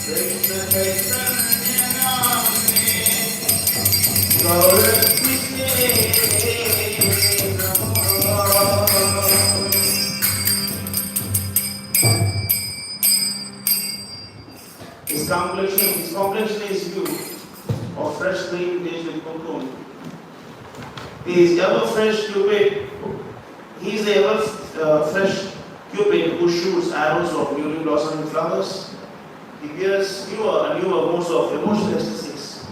Krishna Chaitanya Namne Gaur His complexion is hue of fresh green tinged with kumkum. He is ever fresh cupid. He is the ever fresh cupid who shoots arrows of newly blossoming flowers. He wears newer and newer modes of emotional ecstasies.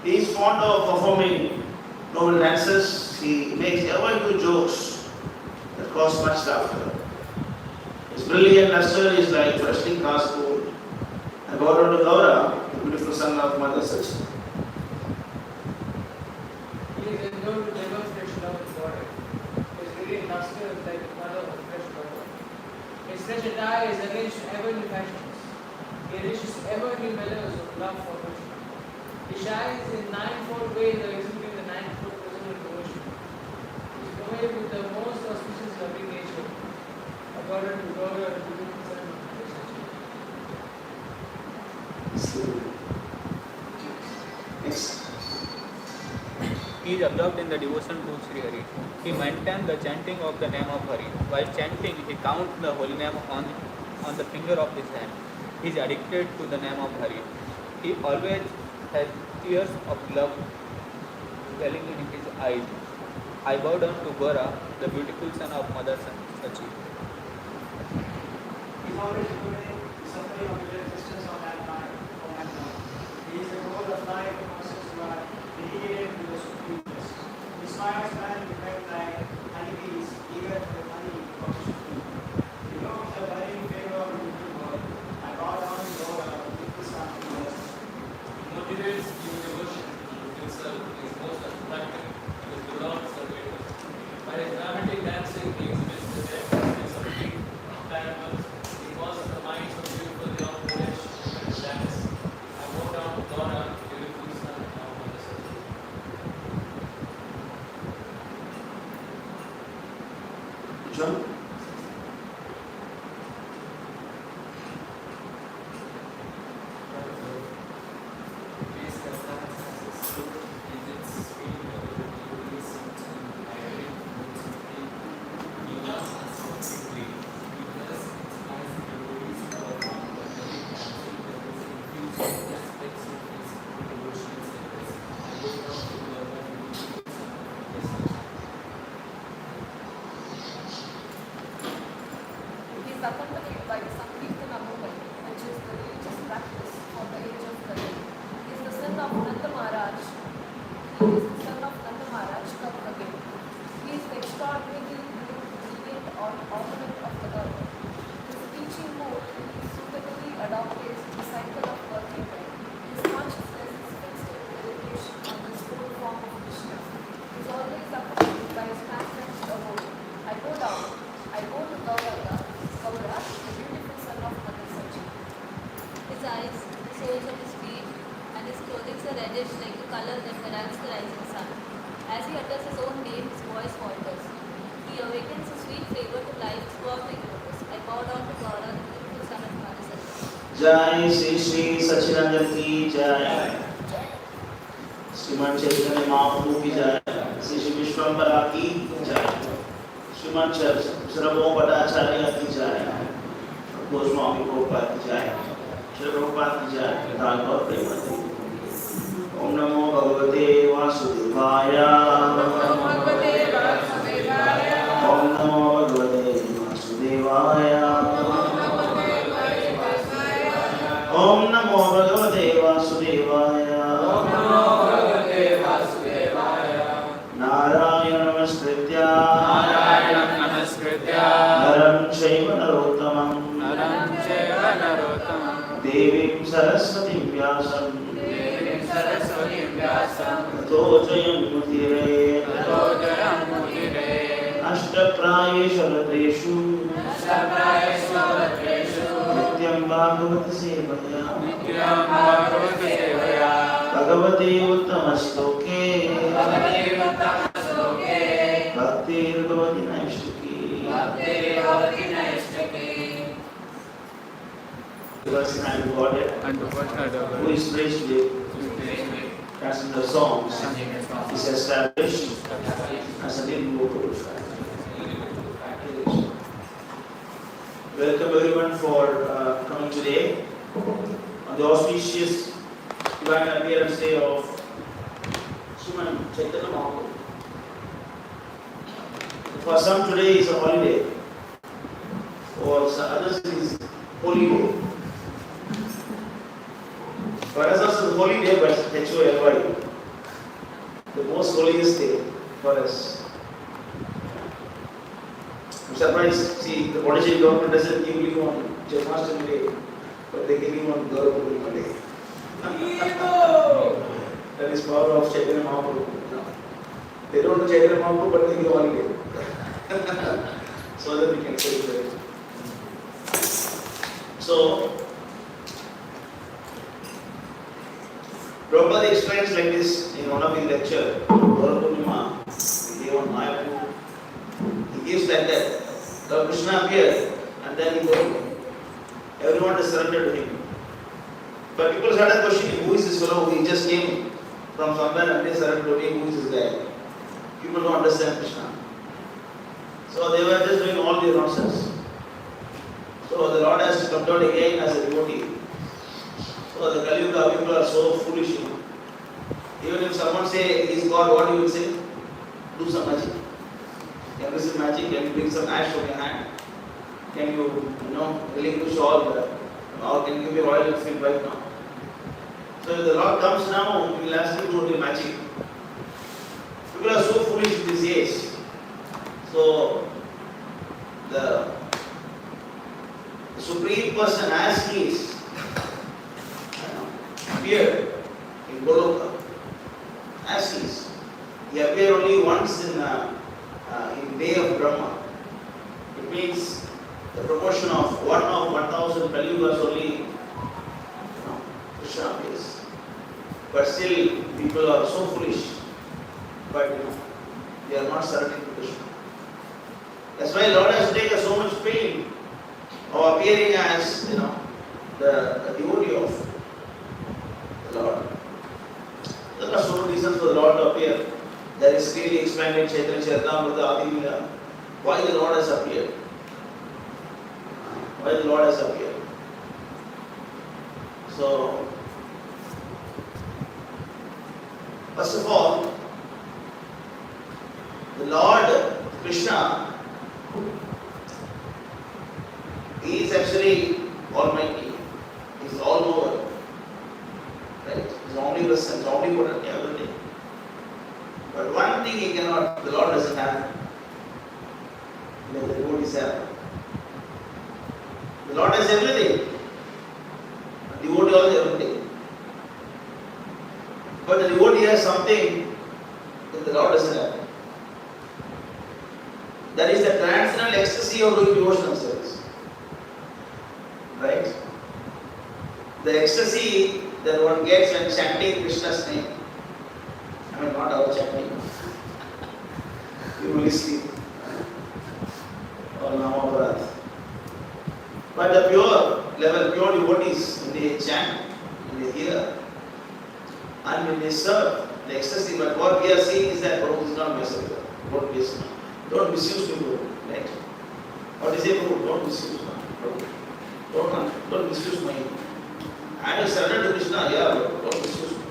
He is fond of performing noble dances. He makes ever new jokes that cause much laughter. His brilliant luster is like freshly cast gold. I bow down to Gaura, the beautiful son of Mother Sachi. He is endowed with ever fresh love and water. His radiant luster is like the color of fresh water. His fresh attire is arranged in ever new fashions. He reaches ever new mellows of love for virtue. He shines in ninefold ways of executing the ninefold prism of devotion. He is provided with the most auspicious loving nature, according to Gaur, the beautiful son of Mother Sachi. Next. He is absorbed in the devotion to Sri Hari. He maintains the chanting of the name of Hari. While chanting, he counts the holy name on the finger of his hand. He is addicted to the name of Hari. He always has tears of love welling in his eyes. I bow down to Gaura, the beautiful son of Mother Sachi. He is always including the suffering of the existence of mankind. He is the goal of life and persons who are dedicated to the supreme bliss. He smiles man with red like honeybees, eager for the honey of the supreme. He knows the burning favor of the little world. I bow down to Gaur, the beautiful son of Mother Sachi. Motivates you devotion himself is most attractive to his beloved servitors. By his dramatic dancing, he exhibits the depth and subtlety of parallels. He causes the minds of beautiful young village to dance. I bow down to Gaura, beautiful son of Mother Sachi. John? He is accompanied by the Sankirtana movement, which is the religious practice for the age of Kali. He is the son of Nanda Maharaj. He is the son of Nanda Maharaj, come again. He is the extraordinarily brilliant ornament of the world. His teaching mode is suitably adopted the cycle of birth and death. His consciousness is fixed in meditation on the soul form of Krishna. He is always accompanied by his transcendent abode. I go down. I go to Gaura, the beautiful son of Mother Sachi. His eyes, the soles of his feet, and his clothing are reddish like the color that heralds the rising sun. As he utters his own name, his voice falters. He awakens a sweet flavor to life throughout the universe. I bow down to Gaura, the beautiful son of Mother Sachi. Jai Sri Sri Sachidanand ki Jai. Sriman Chaitanya Mahaprabhu ki Jai. Sri Sri Vishwambara ki Jai. Sriman Sarabho Bhattacharya ki Jai. Goswami Prabhupada ki Jai. Shri Prabhupada ki Jai. Gaur Premanandi. Om Namo Bhagavate Vasudevaya. Om Namo Bhagavate Vasudevaya. Om Namo Bhagavate Vasudevaya. Narayana Namaskritya Naram Chaiva Narottamam Devim Saraswatim Vyasam Tato Jayam Mudire Ashtaprayeshu Ladreshu Nityam Bhagavati Sevaya Bhagavate Uttamastoke Bhaktir Bhavati Naishtaki the personality of Godhead, and the personality of who God is praised with as in the songs, is established as an irrevocable fact. Welcome everyone for coming today on the auspicious divine appearance day of Sriman Chaitanya Mahaprabhu. For some today is a holiday, for some others it is holy day. For us also the holy day, but HOLY, the most holiest day for us. I'm surprised, see, the Pondicherry government doesn't give leave on Janmashtami day, but they give leave on Gaur Purnima day. That is power of Chaitanya Mahaprabhu. They don't know Chaitanya Mahaprabhu, but they give holiday. So that we can celebrate. So, Prabhupada explains like this in one of his lectures, Gaur Purnima, he gave on Mayapur. He gives like that. Lord Krishna appeared and then he goes. Everyone is surrendered to him. But people started questioning, who is this fellow? He just came from somewhere and they surrendered to him. Who is this guy? People don't understand Krishna. So they were just doing all the nonsense. So the Lord has to come down again as a devotee. So the Kali Yuga people are so foolish. Even if someone say he is God, what you will say? Do some magic. Can you do some magic? Can you bring some ash from your hand? Can you, relinquish all or can you give me royal field right now? So if the Lord comes now, we will ask him to do magic. People are so foolish these days. So the Supreme Person as he is appeared in Goloka as he is. He appeared only once in day of Brahma. It means the proportion of 1 of 1000 Kali Yugas only Krishna appears. But still people are so foolish. But they are not surrendering to Krishna. That's why Lord has taken so much pain of appearing as the devotee of the Lord. There are so many reasons for the Lord to appear. There is clearly explained in Chaitanya Charitamrita Adi Lila why the Lord has appeared. Why the Lord has appeared. So, first of all, the Lord Krishna he is actually Almighty. He is all over. Right? He is omnipresent, omnipotent, everything. But one thing he cannot, the Lord doesn't have. The devotees have. The Lord has everything. The devotee has everything. But the devotee has something that the Lord doesn't have. That is the transcendental ecstasy of doing devotional service. Right? The ecstasy that one gets when chanting Krishna's name. I mean, not our chanting. You will sleep. Or Namaparat. But the pure level, pure devotees, when they chant, when they hear, and when they serve, the ecstasy. But what we are seeing is that Prabhu is not messenger. Don't misuse people. Right? What is it? Don't misuse Prabhu. Don't misuse my. I will surrender to Krishna. Yeah, but don't misuse me.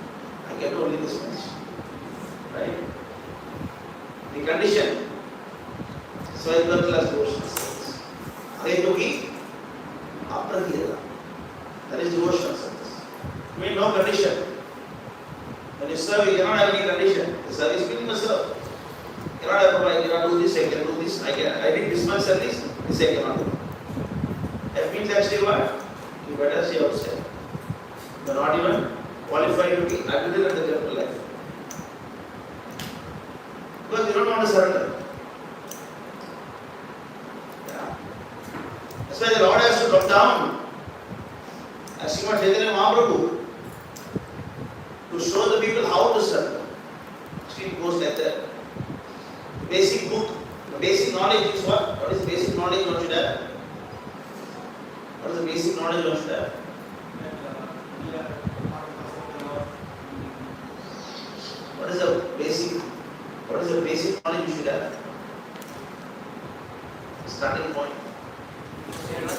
I get only this much. Right? The condition. So I got class devotional service. Adeyogi, aprahira. That is devotional service. I mean, no condition. When you serve, you cannot have any condition. The service means you must serve. You cannot have, I cannot do this, I can do this, I did this much service, this I cannot do. That means actually what? You better stay outside. You are not even qualified to be admitted in the temple life. Because you don't want to surrender. Yeah. That's why the Lord has to come down as Srimad Chaitanya Mahaprabhu to show the people how to surrender. Actually, it goes like that. Basic book, the basic knowledge is what? What is basic knowledge one should have? What is the basic knowledge of that? What is the basic knowledge you should have? Starting point. They are not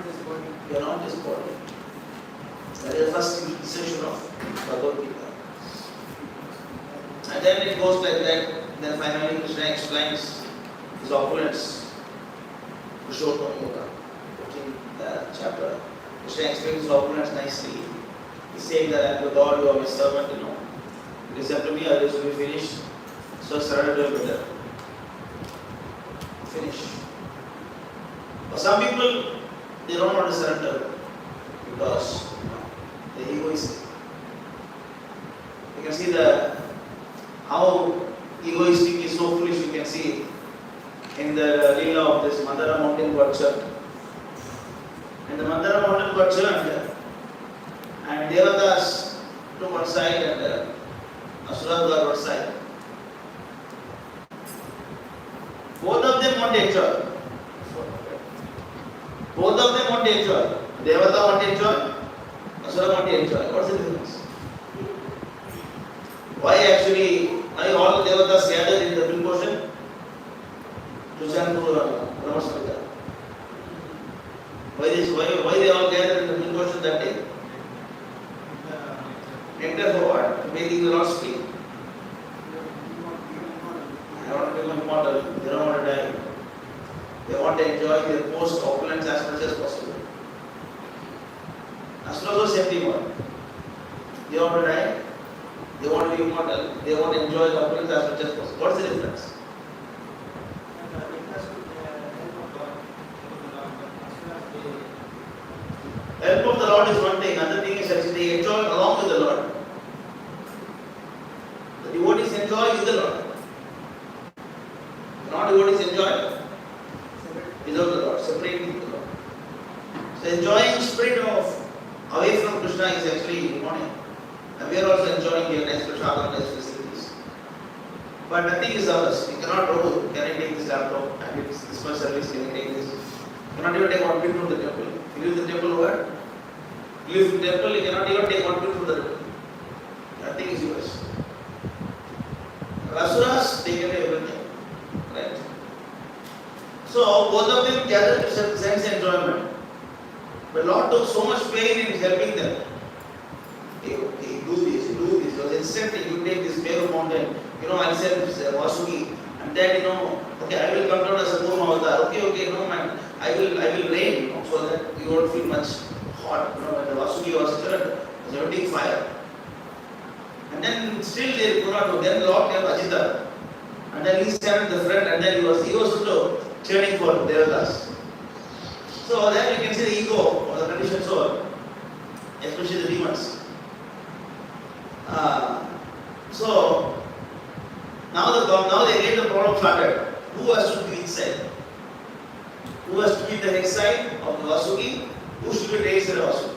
this body. You are not this body. That is the first session of Bhagavad Gita. And then it goes like that. Then finally Krishna explains his opulence. Purushottam Yoga. 14th chapter. Krishna explains his opulence nicely. He's saying that I am the God, you are my servant, It is up to me, or it will be finished. So surrender better. Finish. For some people, they don't want to surrender because the ego is. You can see how egoistic is so foolish. You can see in the Leela of this Mandara mountain got churned. And the Mandara mountain got churned, and Devatas to one side and Asuras got one side. Both of them want to enjoy. Both of them want to enjoy. Devata want to enjoy, Asura want to enjoy. What's the difference? Why all Devatas gathered in the Pink Ocean? To chant Brahmasmita. Why they all gathered in the Pink Ocean that day? Nectar for what? Making the Lord's feet. They want to become immortal. They don't want to die. They want to enjoy their post opulence as much as possible. Asuras was same thing. They want to die. They want to be immortal. They want to enjoy the opulence as much as possible. What's the difference? Help of the Lord is one thing. Another thing is actually they enjoy along with the Lord. The devotees enjoy with the Lord. Not devotees enjoy without the Lord, separately with the Lord. So enjoying spirit of away from Krishna is actually demonic. And we are also enjoying here nice prasad and nice facilities. But nothing is ours. We cannot go, can I take this laptop? I need this much service, can I take this? You cannot even take 1 bit from the temple. You leave the temple what? You leave the temple, you cannot even take 1 bit from the temple. Nothing is yours. Asuras take away everything. Right? So both of them gathered to sense enjoyment. But Lord took so much pain in helping them. Okay, do this. It was instantly, you take this Meru mountain, I'll send Vasuki, and then okay, I will come down as a Purnima avatar. Okay, no man, I will rain, so that you won't feel much hot. When the Vasuki was emitting fire. And then still they could not do. Then Lord came Ajita. And then he sent the friend, and then he was also churning for Devatas. So there you can see the ego or the conditioned soul, especially the demons. So now they get the problem started. Who has to be inside? Who has to be the next side of the Vasuki? Who should be the side of Vasuki?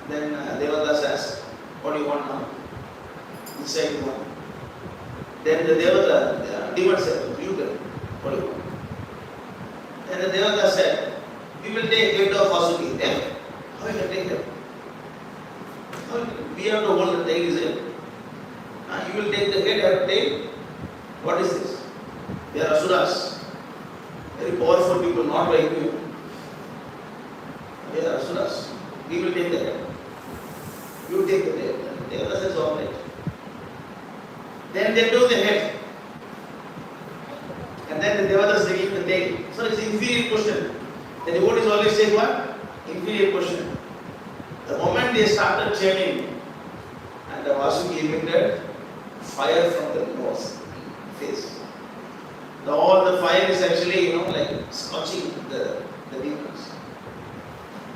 Then Devatas asked, what do you want now? Inside you want. Then the Devata, demon said, you tell, what do you want? Then the Devata said, we will take head of Vasuki. Then, how will you take it? We have to hold the tail, is it? You will take the head, I have to take. What is this? They are Asuras. Very powerful people, not like you. They are Asuras. We will take the head. You take the head. Devata says, all right. Then they do the head. And then the Devatas taking the tail. So it's inferior question. The devotees always say what? Inferior question. The moment they started chanting, and the Vasuki emitted fire from the nose, face. All the fire is actually, like scorching the demons.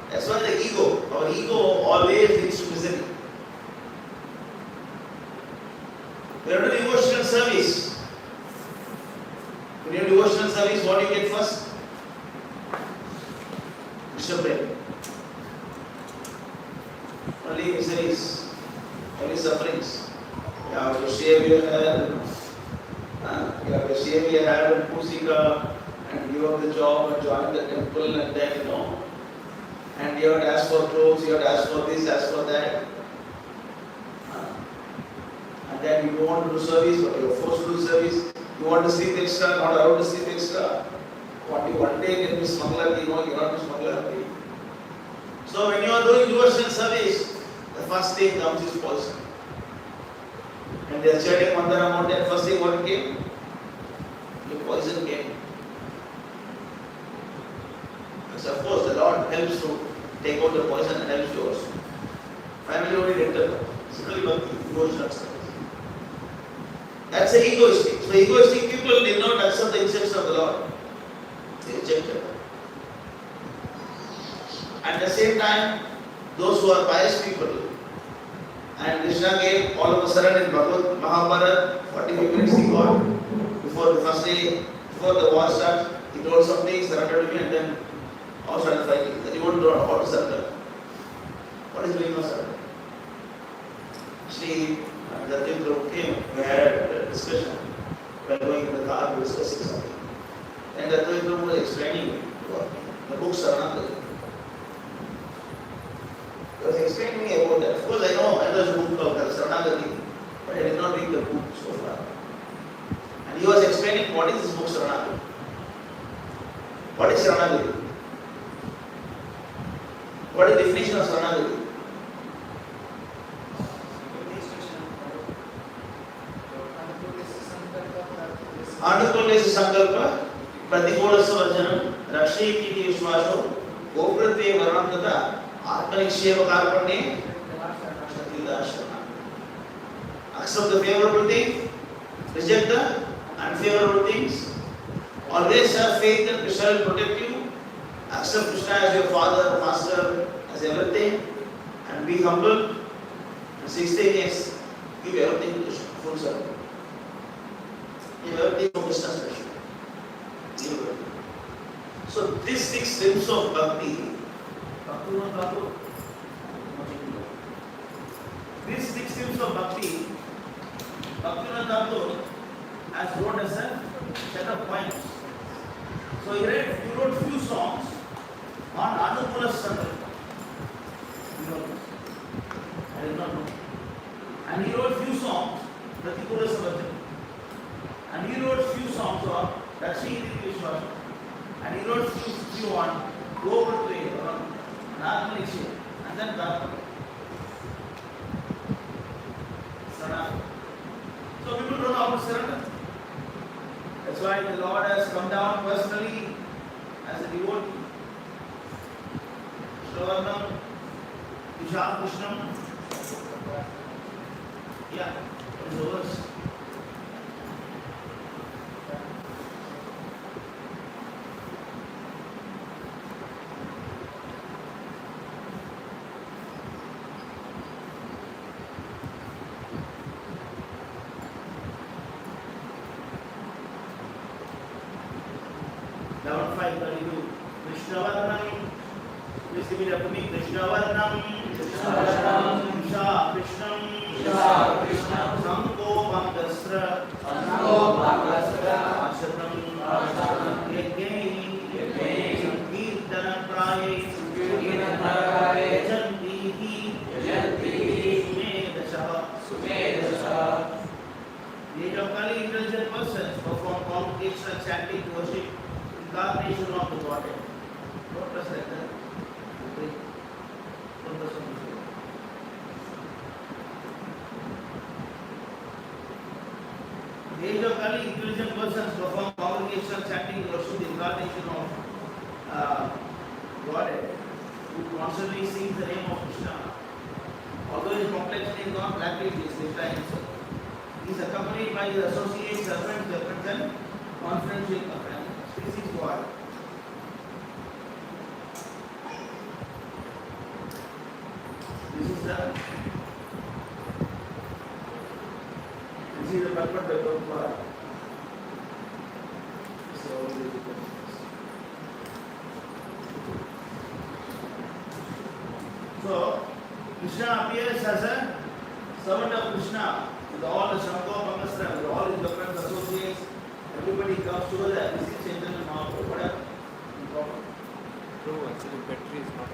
That's why the ego, our ego always leads to misery. We have to do devotional service. When you do devotional service, what do you get first? Discipline. Only miseries, only sufferings. You have to shave your hair, you have to shave your hair and pusika, and give up the job and join the temple and then, and you have to ask for clothes, you have to ask for this, ask for that. And then you don't want to do service, but you are forced to do service. You want to sleep extra, not allowed to sleep extra. One day you can be smuggler, you cannot be smuggler. So when you are doing devotional service, the first thing comes is poison. And they are chanting Mandana mountain, first thing what came? The poison came. So of course the Lord helps to take out the poison and helps you also. Finally only enter. Simply Bhakti, devotional service. That's a egoistic. So egoistic people did not accept the instructions of the Lord. They rejected. At the same time, those who are pious people, and Krishna gave all of a sudden in Bhagavad Mahabharata, 45 minutes he got, before the first day, before the war starts, he told something, surrendered to me, and then all started fighting. Then he won't know how to surrender. What is the meaning of surrender? See, the Tirupati came, we had a discussion. We were going in the car, we were discussing something. And the Tirupati was explaining the book Saranagati. He was explaining me about that. Of course, I know there was a book called Saranagati, but I did not read the book so far. And he was explaining what is this book Saranagati. What is Saranagati? What is the definition of Saranagati? Anukulesya sankalpa pratikulasya varjanam rakshayiti iti vishwaso gopratve varanam tata atmaniksheva karpane shatilashana. Accept the favorable thing, reject the unfavorable things. Always have faith that Krishna will protect you. Accept Krishna as your father, master, as everything, and be humble. And sixth thing is give everything to Krishna, full service. Give everything to Krishna special. Give everything. So these 6 steps of bhakti, these 6 steps of bhakti, Bhaktivinoda Thakur has wrote as a set of points. So he wrote few songs on Anukula Sandal. You know this? I did not know. And he wrote few songs, Pratikula Savarjan. And he wrote few songs on Dakshini Vishwas. And he wrote few on Gopratve, on Atmanikshya, and then Dasa. Sarana. So people don't know how to surrender. That's why the Lord has come down personally as a devotee. Shravanam, Vishal Krishnam. Yeah, what is the verse? Krishnavarnam, please give it up to me. Krishnavarnam, Isha Krishnam, Sanko Bhaktasra, Ashatam, Yajnai, Sankirtana Praye, Yajantihi, Sumedasha. The age of Kali, intelligent persons perform congregational chanting to worship incarnation of the Godhead. What does that mean? The age of Kali, intelligent persons perform congregational chanting to worship the incarnation of Godhead, who constantly sings the name of Krishna. Although his complexity is not blackly, he is Krishna himself. He is accompanied by his associates, servants, and confidential companions. This is God. This is the purpose of God. So Krishna appears as a servant of Krishna with all the Shanko Pamasra, with all his different associates Everybody comes together. This is Chaitanya Mahaprabhu. What happened? No problem. True, actually, battery is not.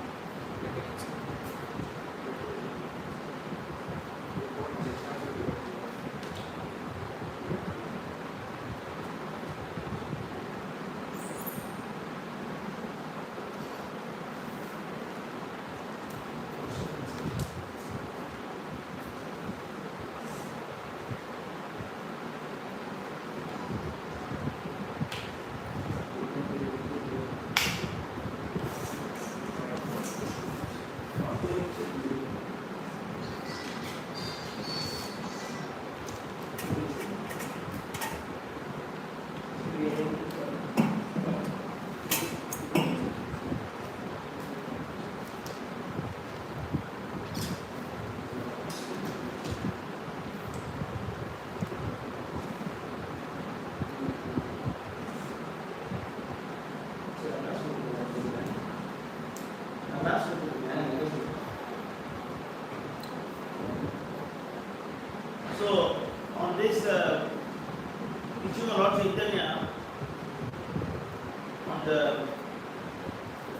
So, on this teaching of Lord Chaitanya, on the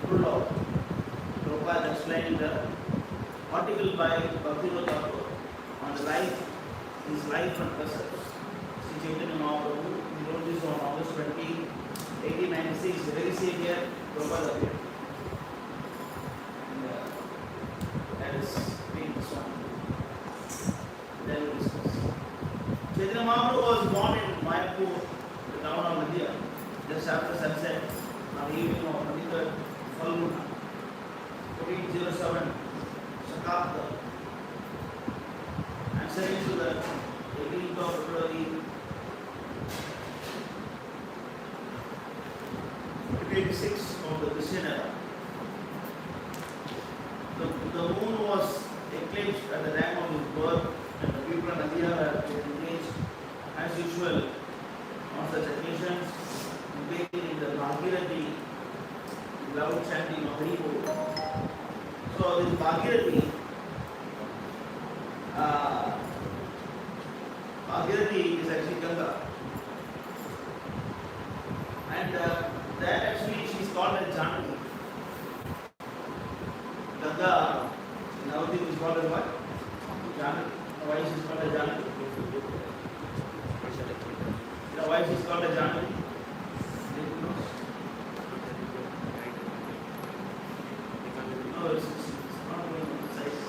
rule of Prabhupada explained the article by Bhakta on the life, his life and precepts. Sri Chaitanya Mahaprabhu, he wrote this on August 20, 1896, the very same year Prabhupada appeared. And that is being this one. Then we discuss. Chaitanya Mahaprabhu was born in Mayapur, the town of India, just after sunset on the evening of 23rd Falguna, 1407 Shakabda, answering to the 18th of February 1886 of the Christian era. The moon was eclipsed at the time of his birth, and the people of India were engaged as usual on such occasions, engaging in the Bhagirati, loud chanting of Hari. So this Bhagirati, Bhagirati is actually Ganga, and that actually she is called as Janaki. Ganga, in our thing is called as what? Janaki. Why is she called as Janaki? Why she is called as Janaki? No, it's not going to be size.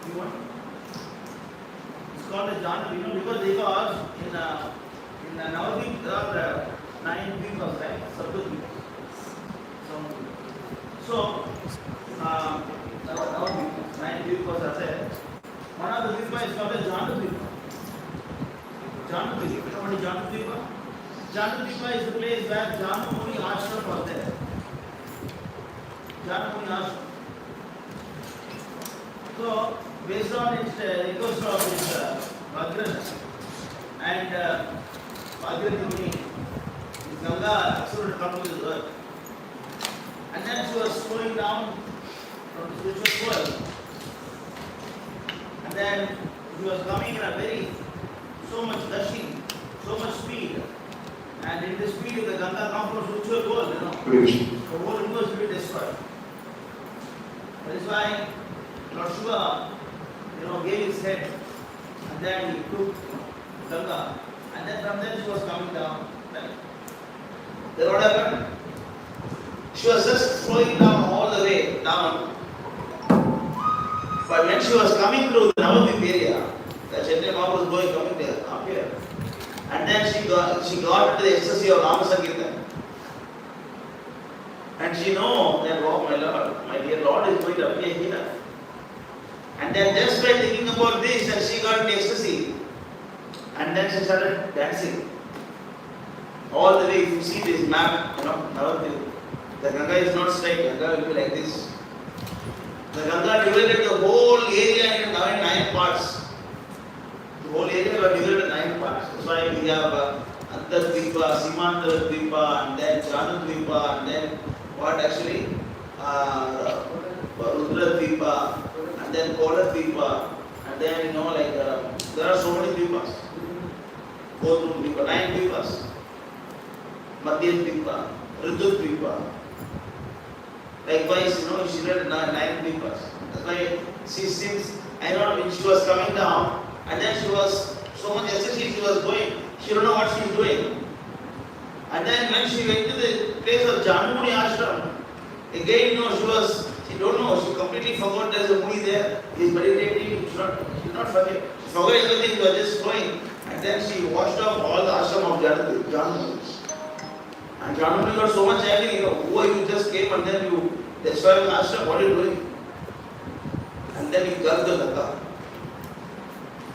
You want? It's called as Janaki, because in Navadvip there are 9 dvipas, right? Sabdvipas. So, Navadvipas, 9 dvipas are there. One of the dvipas is called as Janadvipa. Janadvipa, you know what is Janadvipa? Janadvipa is the place where Janamuni Ashram was there. Janamuni Ashram. So, based on its echoes of its Bhagirati and Bhagirati Muni, Ganga should come to this earth. And then she was flowing down from the spiritual world. And then she was coming in a very, so much gushing, so much speed. And in this speed, the Ganga comes from spiritual world, The whole universe will be destroyed. That is why Lord Shiva, gave his head. And then he took Ganga. And then from there she was coming down. Then what happened? She was just flowing down all the way down. But when she was coming through the Navadvip area, the Chaitanya Mahaprabhu was coming there, up here. And then she got into the ecstasy of Nama Sankirtan. And she knows that, oh my Lord, my dear Lord is going to appear here. And then just by thinking about this, and she got into ecstasy. And then she started dancing. All the way, if you see this map, Navadvip, the Ganga is not straight, Ganga will be like this. The Ganga divided the whole area into 9 parts. The whole area was divided into 9 parts. That's why we have Antardvipa, Simantardvipa, and then Janadvipa, and then what actually? Rudra Dvipa, and then Kola Dvipa, and then there are so many Dvipas. Kodrum Dvipa, 9 Dvipas. Madhya Dvipa, Ritu Dvipa. Likewise, she read 9 Dvipas. That's why she seems, when she was coming down, and then she was so much ecstasy she was going, she don't know what she is doing. And then when she went to the place of Janmuni Ashram, again, she don't know, she completely forgot there is a Muni there, he is meditating, she did not forget. She forgot everything, she was just going. And then she washed off all the ashram of Janmuni. And Janmuni got so much angry, you just came and then you destroyed the ashram, what are you doing? And then he gulped the Ganga.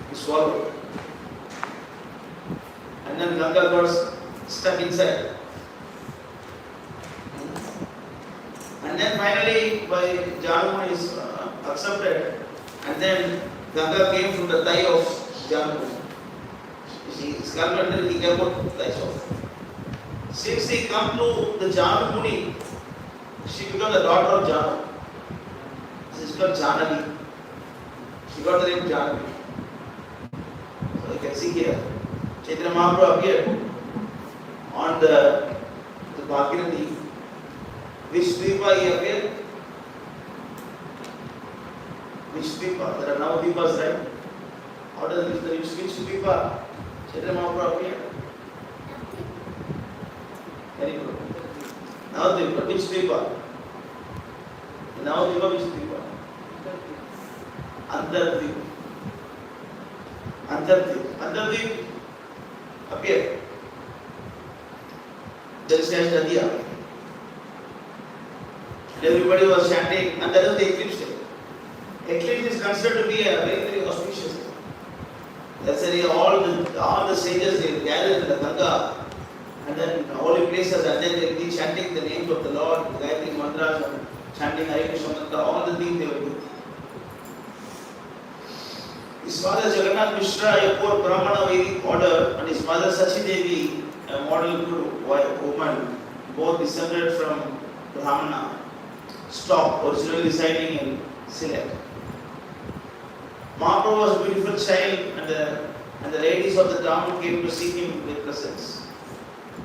He swallowed. And then Ganga got stuck inside. And then finally, by Janmuni is accepted, and then Ganga came from the thigh of Janmuni. She sculpted and he came out thighs off. Since he come to the Janmuni, she became the daughter of Janu. This is called Janani. She got the name Janani. So you can see here, Chaitanya Mahaprabhu appeared on the Bhagirathi. Which Dvipa he appeared? Which Dvipa? There are now Dvipas, right? How does which Dvipa Chaitanya Mahaprabhu appeared? Very good. Now Dvipa, which Dvipa? Now Dvipa, which Dvipa? Antardvip. Antardvip appeared. There is Nadia. Everybody was chanting, and that is the eclipse day. Eclipse is considered to be a very, very auspicious day. That's why all the sages they gather in the Ganga, and then holy places, and then they be chanting the names of the Lord, the Gayatri mantras, and chanting Hare Krishna mantra, all the things they will do. His father Jagannath Mishra, a poor Brahmana Vedic order, and his mother Sachi Devi, a model woman, both descended from Brahmana stock, originally residing in Sylhet. Mahaprabhu was a beautiful child, and the ladies of the town came to see him with presents.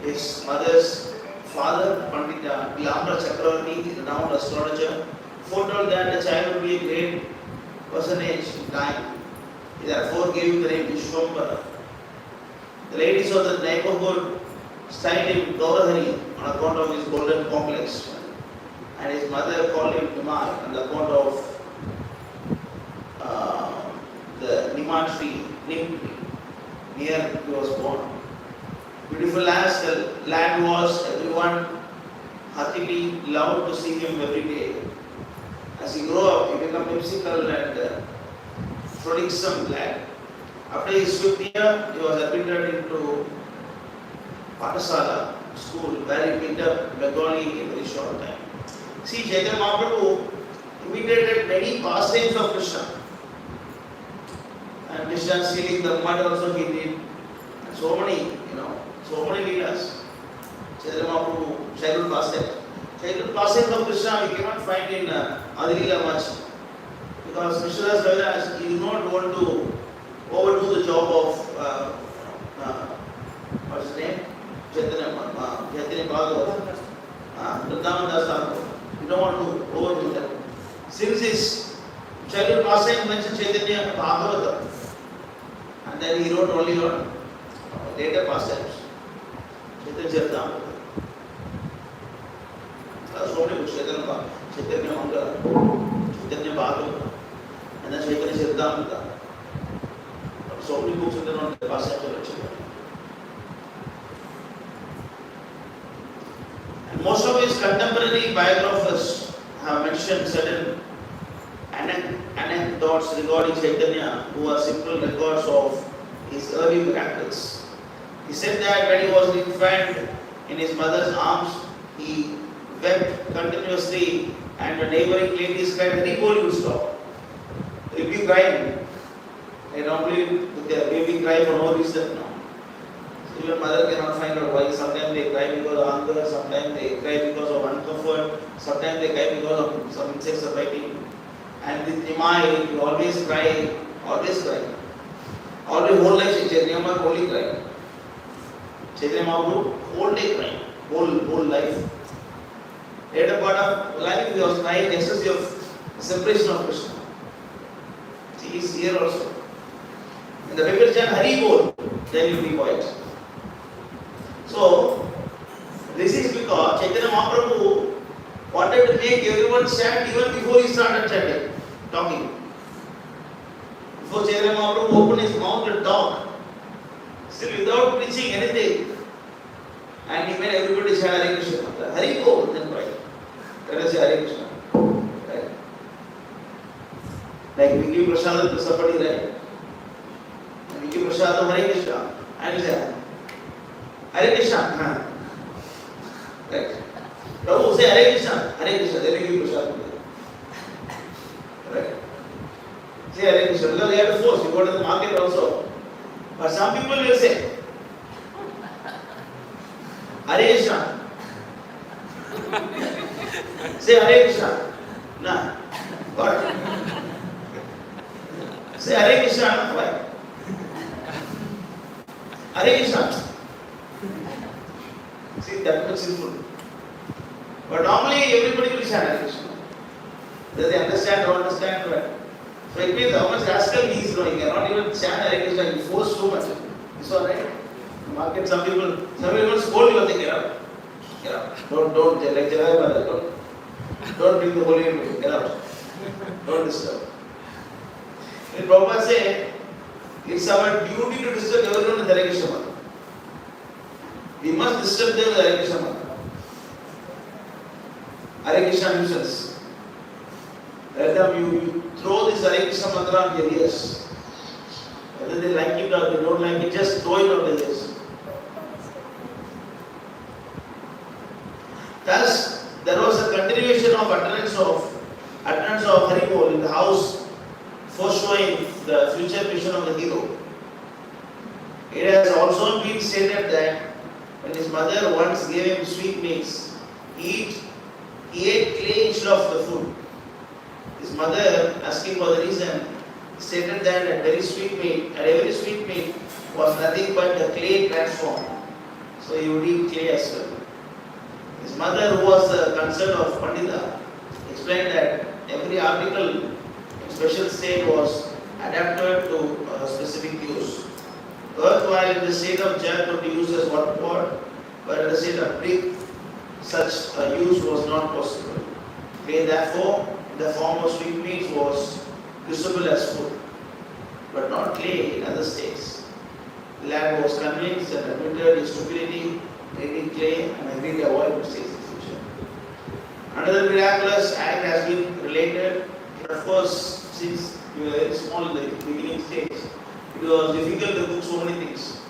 His mother's father, Pandita Glamra Chakravarti, renowned astrologer, foretold that the child would be a great personage in time. He therefore gave him the name Vishwambara. The ladies of the neighborhood styled him Gaurahari on account of his golden complex. And his mother called him Nimar on the account of the Nimar tree, Nim tree, near he was born. Beautiful as the land was, everyone heartily loved to see him every day. As he grew up, he became whimsical and frolicsome lad. After his 5th year, he was admitted into Patasala school, where he picked up Bengali in a very short time. See, Chaitanya Mahaprabhu imitated many pastimes of Krishna. And Krishna stealing the mud also he did. And so many leelas. Chaitanya Mahaprabhu, childhood pastimes. Childhood pastimes of Krishna we cannot find in Adi Leela much. Because Krishnadas Kaviraj, he did not want to overdo the job of, what's his name? Chaitanya Bhagavat. Dasa. You don't want to overdo that. Since his childhood pastime mentioned Chaitanya Bhagavata, and then he wrote only on later pastimes. Chaitanya Charitamrita. So many books, Chaitanya Mangala, Chaitanya Bhagavata, and then Chaitanya Charitamrita. So many books written on the pastimes of Chaitanya. Most of his contemporary biographers have mentioned certain anecdotes regarding Chaitanya, who are simple records of his early miracles. He said that when he was an infant in his mother's arms, he wept continuously, and the neighboring ladies cried, "Hari Bol, you stop. He'll be crying." They normally with their baby cry for no reason. No. Even mother cannot find out why. Sometimes they cry because of hunger, sometimes they cry because of uncomfort, sometimes they cry because of some insects are biting. And with Nimai, you always cry, always cry. Always whole life, Chaitanya Mahaprabhu only cry. Chaitanya Mahaprabhu whole day crying, whole life. At a part of life, he was crying ecstasy of separation of Krishna. He is here also. And the people chant Hari Bol, then you be quiet. So, this is because Chaitanya Mahaprabhu wanted to make everyone chant even before he started chanting, talking. Before Chaitanya Mahaprabhu opened his mouth to talk, still without preaching anything, and he made everybody chant Hare Krishna mantra. Hari Bol, then quiet. Let us say Hare Krishna. Right? Like we give prasadam to somebody, right? And we give prasadam Hare Krishna. And you say, Hare Krishna. Right? Prabhu say Hare Krishna. Hare Krishna. Then we give prasadam. Right? Say Hare Krishna. Because we have to force. You go to the market also. But some people will say, Hare Krishna. Say Hare Krishna. Nah. What? Say Hare Krishna. Why? Hare Krishna. See, that much simple. But normally everybody will chant Hare Krishna. Does they understand or understand? Right? So it means how much rascal he is knowing. He cannot even chant Hare Krishna. He forced so much. It's alright. Market, some people scold you and they get out. Get out. Don't like Jalai Mother. Don't bring the holy name. Get out. Don't disturb. And Prabhupada say, it's our duty to disturb everyone with Hare Krishna mantra. We must disturb them with Hare Krishna mantra. Hare Krishna nuisance. Let them you throw this Hare Krishna mantra on their ears. Whether they like it or they don't like it, just throw it on their ears. Thus, there was a continuation of utterance of Hari Bol in the house, foreshowing the future vision of the hero. It has also been stated that when his mother once gave him sweet meats, he ate clay instead of the food. His mother, asking for the reason, stated that every sweet meat was nothing but the clay transformed. So he would eat clay as well. His mother, who was the concern of Pandita, explained that every article in special state was adapted to a specific use. Earth, while in the state of jar, could be used as water pot, but in the state of brick, such use was not possible. Clay, therefore, in the form of sweet meats, was usable as food, but not clay in other states. The lad was convinced and admitted his stupidity, making clay, and agreed to avoid mistakes in the future. Another miraculous act has been related. Of course, since we were very small in the beginning stage, it was difficult to cook so many things.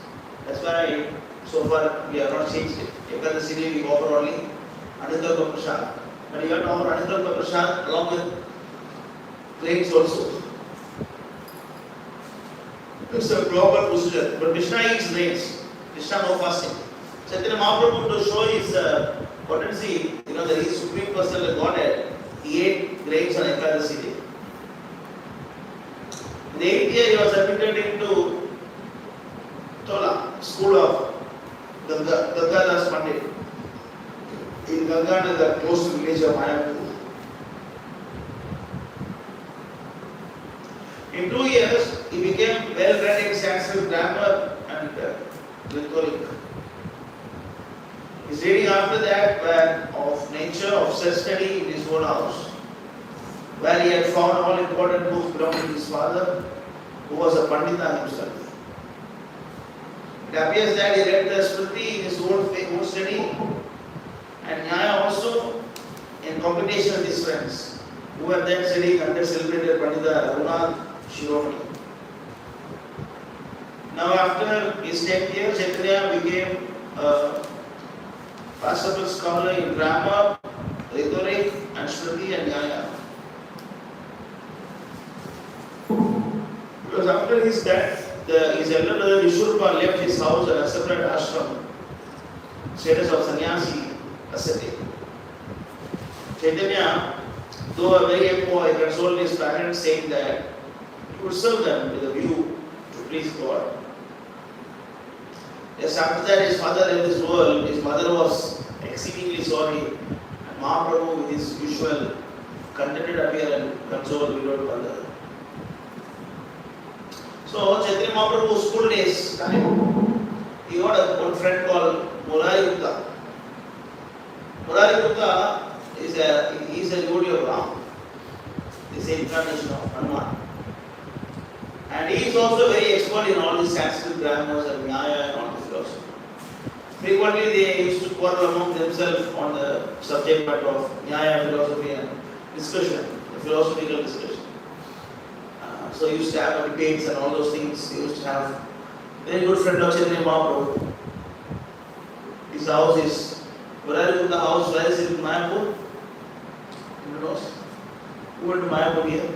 That's why so far we have not changed it. Ekada Siddhi we offer only Anitharva Prasad. But you have to offer Anitharva Prasad along with plates also. It's a proper procedure. But Krishna eats grains. Krishna no fasting. Chaitanya Mahaprabhu, to show his potency, that he is supreme person of Godhead, he ate grapes on Ekadasi day. In the 8th year, he was admitted into Tola, school of Gangadas Pandit, in Ganganagar, close to the village of Mayapur. In 2 years, he became well read in Sanskrit grammar and rhetoric. His reading after that were of nature of self-study in his own house, where he had found all important books belonging to his father, who was a Pandita himself. It appears that he read the Smriti in his own study, and Nyaya also in competition with his friends, who were then studying under celebrated Pandita Raghunath Shiromani. Now after his 10th year, Chaitanya became a possible scholar in grammar, rhetoric, and Shruti and Nyaya. Because after his death, his elder brother Vishnurupa left his house and accepted ashram, status of sannyasi, ascetic. Chaitanya, though a very young boy, consoled his parents, saying that he would serve them with a view to please God. Just after that, his father left this world. His mother was exceedingly sorry, and Mahaprabhu, with his usual contented appearance, consoled widowed mother. So, Chaitanya Mahaprabhu's school days time, he got a one friend called Murari Gupta. Murari Gupta is a devotee of Ram. He is the incarnation of Hanuman. And he is also very expert in all the Sanskrit grammars and Nyaya and all the philosophy. Frequently they used to quarrel among themselves on the subject matter of Nyaya philosophy and discussion, the philosophical discussion. So he used to have debates and all those things. He used to have very good friend of Chaitanya Mahaprabhu. His house is, where is the house? Where is it in Mayapur? Who knows? Who went to Mayapur here?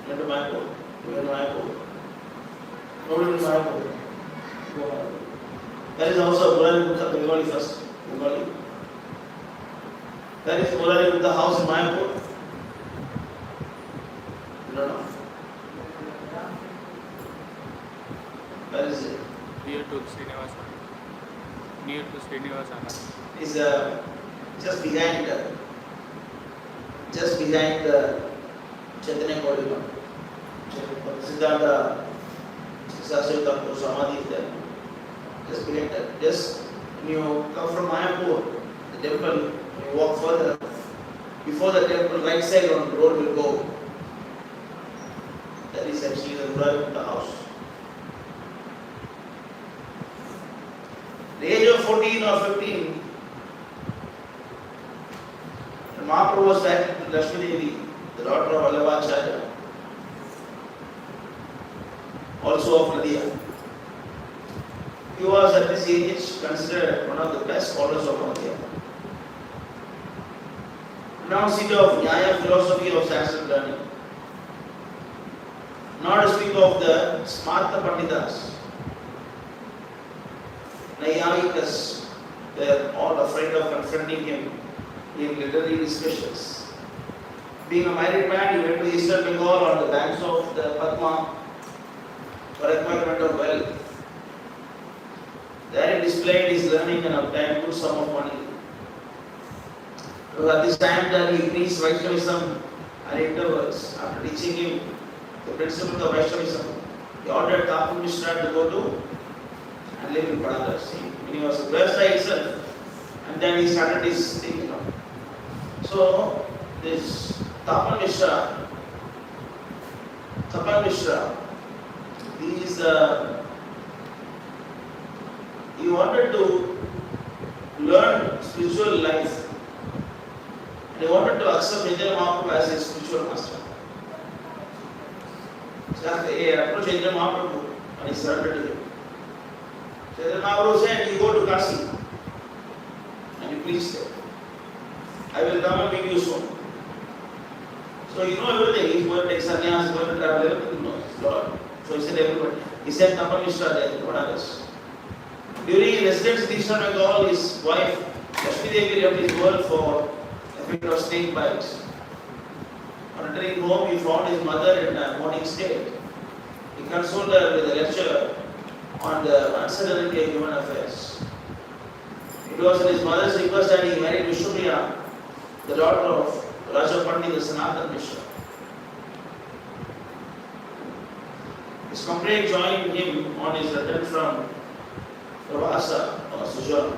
Went to Mayapur? Who went to Mayapur? Nobody went to Mayapur. That is the house of Murari Gupta, Bengali first. Bengali. That is Murari Gupta house in Mayapur. You don't know? Where is it? Near to Srinivasana. Near to Srinivasana. Is just behind Chaitanya Kodima. Siddhartha Sasavita Samadhi is there. Just behind that. Just when you come from Mayapur, the temple, you walk further. Before the temple, right side on the road will go. That is actually the Murari Gupta house. At the age of 14 or 15, Mahaprabhu was married to Lakshmi Devi, the daughter of Vallabhacharya, also of Nadia. He was at this age considered one of the best scholars of Nadia. Renowned seat of Nyaya philosophy of Sanskrit learning. Not to speak of the Smarta Panditas. Nayayikas, they are all afraid of confronting him in literary discussions. Being a married man, he went to Eastern Bengal on the banks of the Padma for acquirement of wealth. There he displayed his learning and obtained good sum of money. So at this time that he preached Vaishnavism at intervals. After teaching him the principles of Vaishnavism, he ordered Thakur Mishra to go to and live in Prahlad. When he was in Dasa itself, and then he started his thing, So this Tapan Mishra, he wanted to learn spiritual life, and he wanted to accept Chaitanya Mahaprabhu as his spiritual master. So he approached Chaitanya Mahaprabhu and he surrendered to him. Chaitanya Mahaprabhu said, you go to Kasi and you preach there. I will come and meet you soon. So you know everything. He's going to take sannyas, he's going to travel, everything he knows. Lord. So he said everybody. He said Tapan Mishra there, Vanagas. During his residence in Eastern Bengal, his wife Lakshmi Devi left his world for a bit of snake bites. On returning home, he found his mother in a mourning state. He consoled her with a lecture on the uncertainty of human affairs. It was at his mother's request that he married Vishnupriya, the daughter of Raja Pandit Sanatan Mishra. His companion joined him on his return from Pravasa or Sojourn.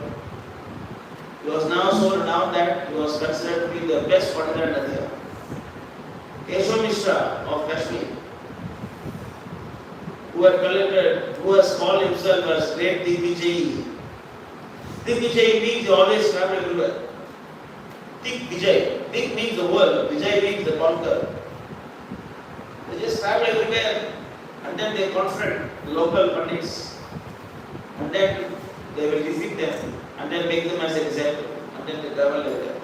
He was now so renowned that he was considered to be the best Pandita in Nadia. Keshav Mishra of Kashmir, who has called himself as Great Digvijayi. Digvijayi means he always travel everywhere. Digvijay. Dig means the world, Vijay means the conqueror. They just travel everywhere and then they confront the local pandits and then they will defeat them and then make them as an example and then they travel like that.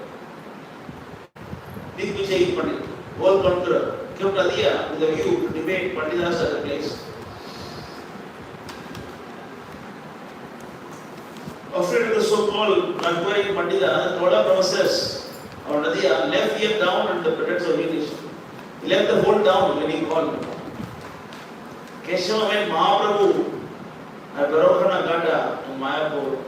Digvijay Pandit, world conqueror, came to Nadia with a view to debate Panditas at the place. afraid of the so-called Nagpuri Pandita, the Toda professors or Nadia left here down and the pretext of irrigation. He left the whole town when he called. Keshava met Mahaprabhu at Barokhana Gata in Mayapur,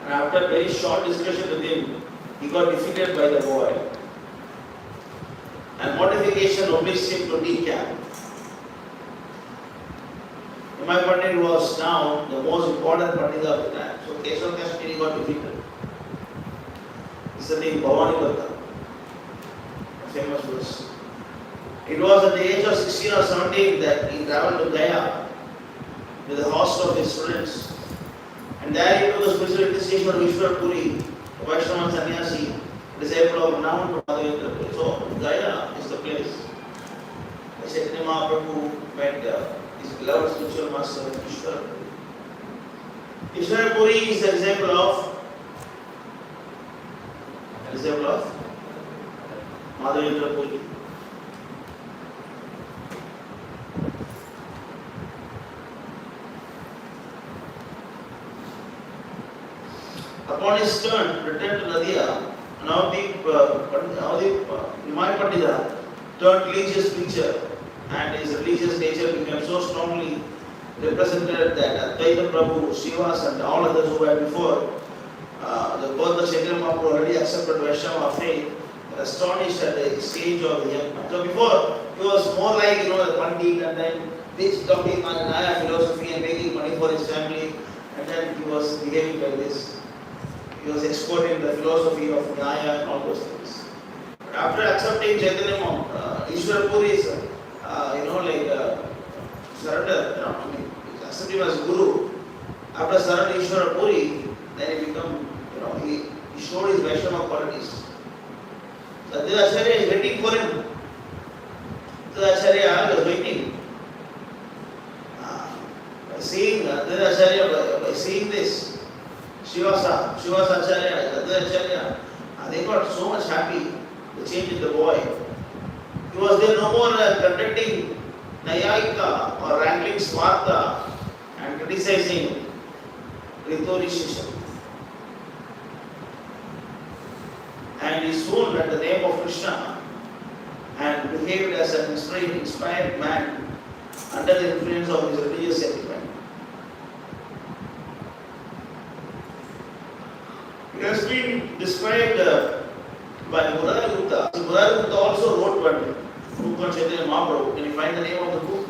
and after very short discussion with him, he got defeated by the boy. And mortification obliged him to decamp. My Pandit was now the most important Pandita of the time. So Keshav Kashmiri got defeated. It's the name Bhavani Bhakta, famous verse. It was at the age of 16 or 17 that he traveled to Gaya with the host of his students. And there he took the spiritual initiation of Ishwar Puri, a Vaishnava sannyasi, disciple of renowned Madhavendra Puri. So Gaya is the place. Chaitanya Mahaprabhu met his beloved spiritual master Ishwar Puri. Ishwar Puri is a disciple of Madhavendra Puri. Upon his turn, returned to Nadia, now the Nimai Pandita turned religious preacher, and his religious nature became so strongly represented that Advaita Prabhu, Srivas and all others who were before both the Chaitanya Mahaprabhu already accepted Vaishnava faith, were astonished at the stage of the young man. So before, he was more like, the Pandit, and then this talking on Naya philosophy and making money for his family, and then he was behaving like this. He was exporting the philosophy of Nyaya and all those things. But after accepting Chaitanya Mahaprabhu, Ishwar Puri is, surrender, accepting him as Guru. After surrendering Ishwar Puri, then he become, he showed his Vaishnava qualities. So the Acharya is waiting for him. The Acharya was waiting. By seeing this, Shivasa Acharya, Advaita Acharya, they got so much happy, the change in the boy. He was there no more conducting Nayayika or wrangling Smartha and criticizing Ritori Shisha. And he soon at the name of Krishna and behaved as an inspired man under the influence of his religious sentiment. It has been described by Murari Gupta. Murari Gupta also wrote one book on Chaitanya Mahaprabhu. Can you find the name of the book?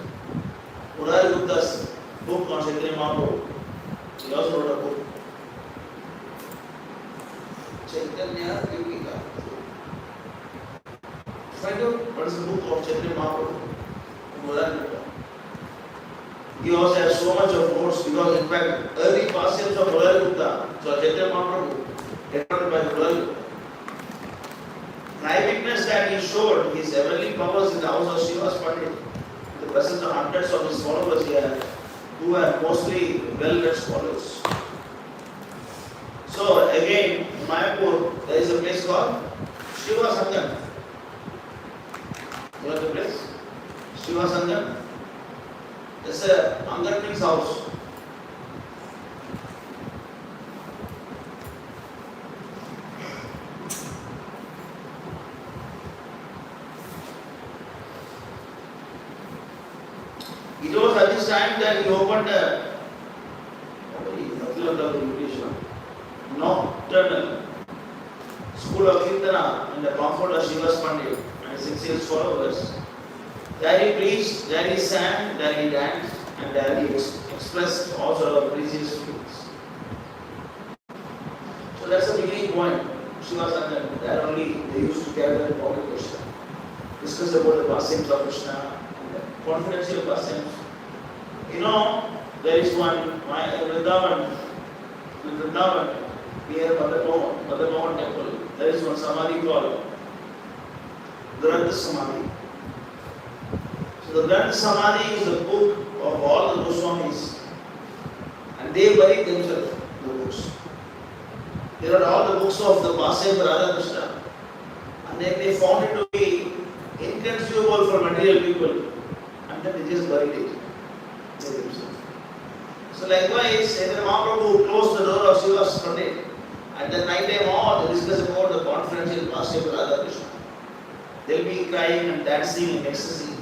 Murari Gupta's book on Chaitanya Mahaprabhu. He also wrote a book. Chaitanya Yogika. Find out what is the book of Chaitanya Mahaprabhu. Murari Gupta. He also has so much of notes because in fact early pastimes of Murari Gupta, so Chaitanya Mahaprabhu, recorded by Murari Gupta. I witnessed that he showed his heavenly powers in the house of Srivas Pandit, in the presence of hundreds of his followers here, who were mostly well-read scholars. So again, in Mayapur, there is a place called Shiva Sangam. You know the place? Shiva Sangam. It's a Angarnik's house. It was at this time that he opened a nocturnal school of Kirtana in the comfort of Srivas Pandit and 6 followers. There he preached, there he sang, there he danced, and there he expressed all sort of religious feelings. So that's the beginning point. Srivas Pandit, there only they used to gather in public Krishna, discuss about the pastimes of Krishna, confidential pastimes. There is one Vrindavan near Mother Mohan temple. There is one Samadhi called Granth Samadhi. So the Granth Samadhi is the book of all the Goswamis, and they buried themselves in the books. There are all the books of the pastimes of Radha Krishna, and then they found it to be inconsumable for material people, and then they just buried it. So likewise, Chaitanya Mahaprabhu closed the door of Shiva's Pandit. At the night time, all they discuss about the confidential pastime of Radha Krishna. They'll be crying and dancing in ecstasy.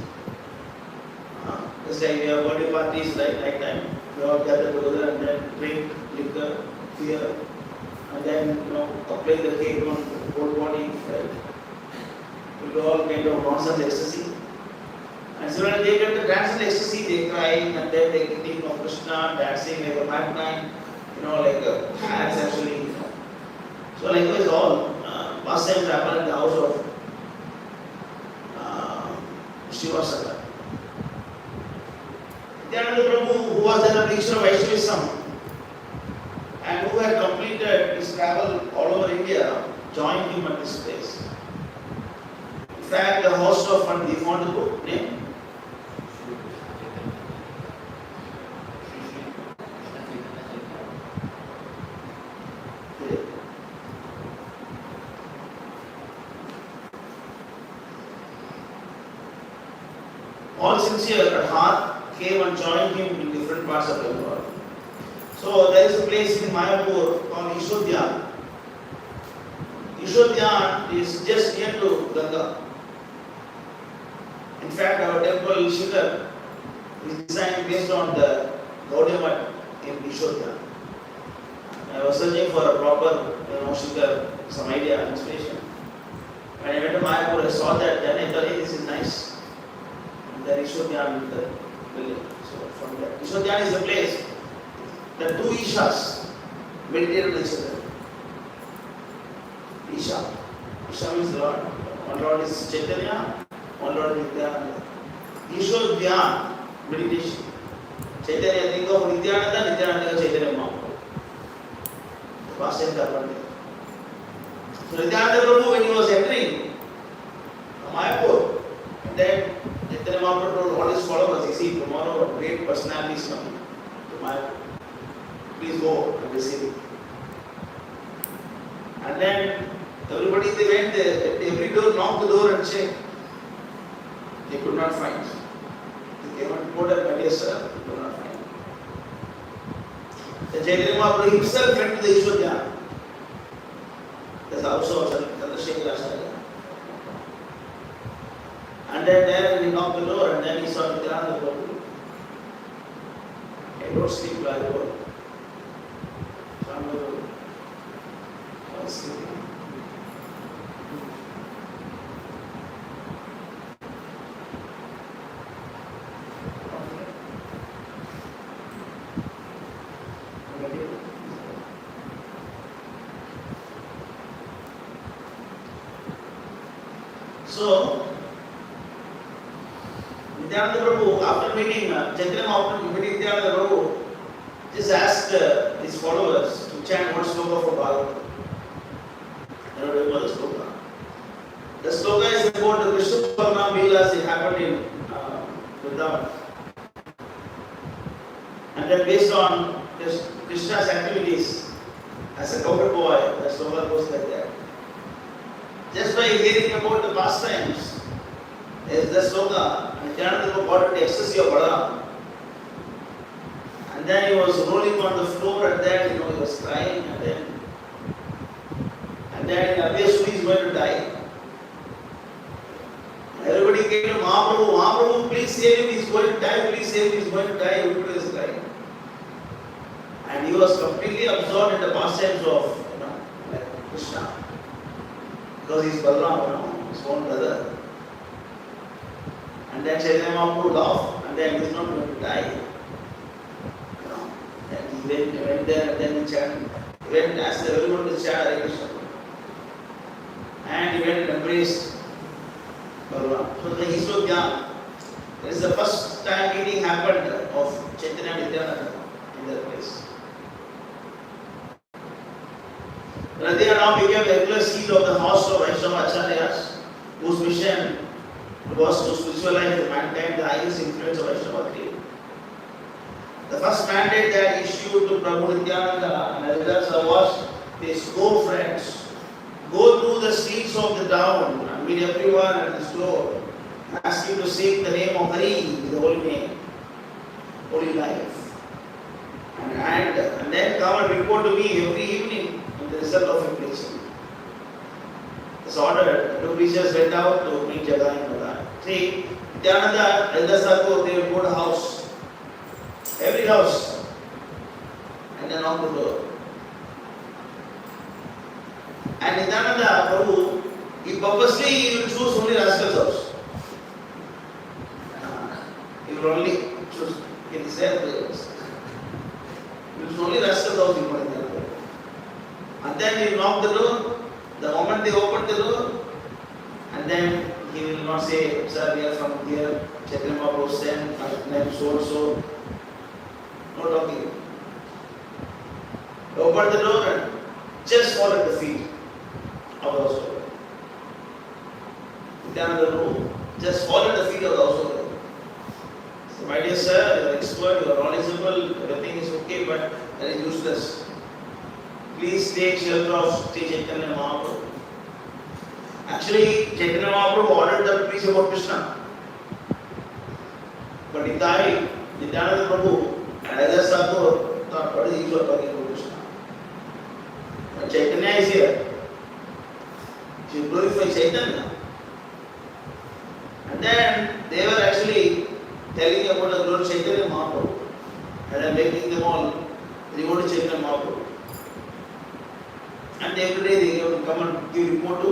Just like we have birthday parties, like night time, we all gather together and then drink liquor, beer, and then apply the cake on the whole body. Right? We'll do all kind of nonsense ecstasy. And so when they get to dance in ecstasy, they crying and then they think of Krishna dancing like a madman, like hands actually. So likewise all pastimes happen in the house of Shiva Saka. Nityananda Prabhu, who was then a preacher of Vaishnavism and who had completed his travel all over India, joined him at this place. In fact, the host of one, he found the book name. All sincere at heart came and joined him in different parts of the world. So there is a place in Mayapur called Ishodhyan. Ishodhyan is just near to Ganga. In fact, our temple Shikar is designed based on the Gaudiya Math in Ishodhyan. I was searching for a proper, Shikar, some idea, inspiration. When I went to Mayapur, I saw that, then I thought, hey, this is nice. There is Ishodhyan in the village. So from there, Ishodhyan is the place that two Ishas meditate on each other. Isha means Lord. One Lord is Chaitanya, one Lord is Nityananda. Ishodhyan, meditation. Chaitanya think of Nityananda, Nityananda is Chaitanya Mahaprabhu. The past tense happened there. So Nityananda Prabhu, when he was entering Mayapur, then Chaitanya Mahaprabhu told all his followers, you see, tomorrow a great personality is coming to Mayapur. Please go and receive it. And then everybody, they went there, at every door, knocked the door and checked. They could not find. They came and reported, my dear sir, they could not find. The Chaitanya Mahaprabhu himself went to the Ishodhyan. There's also Chandrasekhar Acharya. And then there he knocked the door and then he saw Nityananda Prabhu. I don't sleep by the door. I was sleeping. So, Nityananda Prabhu, after meeting Chaitanya Mahaprabhu, meeting Nityananda Prabhu, just asked his followers to chant one sloka for Bhagavatam. You know, remember the sloka? The sloka is about the Krishna Parnam Vilas. It happened in Vrindavan. And then based on Krishna's activities as a Gaur boy, the sloka goes like that. Just by hearing about the pastimes, there is the sloka, Nityananda Prabhu got into ecstasy of Balaram. And then he was rolling on the floor and then he was crying and then obviously he is going to die. Everybody came to Mahaprabhu, Mahaprabhu, please save him, he is going to die, please save him, he is going to die, everybody is crying. And he was completely absorbed in the pastimes of like Krishna. Because he is Balaram, his own brother. And then Chaitanya Mahaprabhu laughed and then he is not going to die. And he went there and then he chanted. He went and asked everyone to chant Hare Krishna. And he went and embraced Balaram. So the Ishodhyan, this is the first time meeting happened of Chaitanya and Nityananda in that place. Radha now became a regular seat of the house of Vaishnava Acharyas, whose mission was to spiritualize the mankind, the highest influence of Vaishnava creed. The first mandate that issued to Prabhu Nityananda and Dasa was this: go friends, go through the streets of the town and meet everyone at the store, ask him to sing the name of Hari, the holy name, holy life. then come and report to me every evening on the result of your preaching. It's ordered. The preachers went out to meet Jagai and Madai. See, Nityananda, Dasa, they would go to house. Every house. And then knock the door. And Nityananda Prabhu, he purposely will choose only rascal's house. He will only choose in his own place. He will choose only rascal's house in Nityananda. And then he will knock the door. The moment they open the door, and then he will not say, sir, we are from here, Chaitanya Mahaprabhu sent, name so and so. No talking. Open the door and just fall at the feet of the householder. Nityananda Prabhu, just fall at the feet of the householder. So, my dear sir, you are expert, you are knowledgeable, everything is okay, but that is useless. Please take shelter of Sri Chaitanya Mahaprabhu. Actually, Chaitanya Mahaprabhu ordered them to preach about Krishna. But Nityananda Prabhu and Raja Sadhu thought, what is the use of talking about Krishna? But Chaitanya is here. She glorifies Chaitanya. And then they were actually telling about the Lord Chaitanya Mahaprabhu. And then making them all reward Chaitanya Mahaprabhu. And every day they have to come and give report to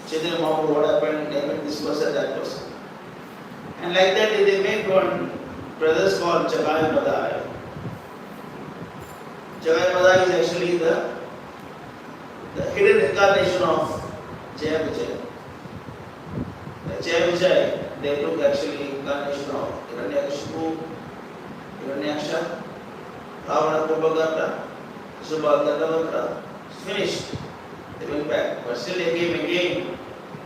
Chaitanya Mahaprabhu what happened, this person, that person. And like that they made one brothers called Jagai and Madai. Jagai and Madai is actually the hidden incarnation of Jaya Vijay. Jaya Vijay, they took actually incarnation of Hiranyakashipu, Hiranyaksha, Ravana Kumbhagata, Subhadandavata. Finished. They went back. But still they came again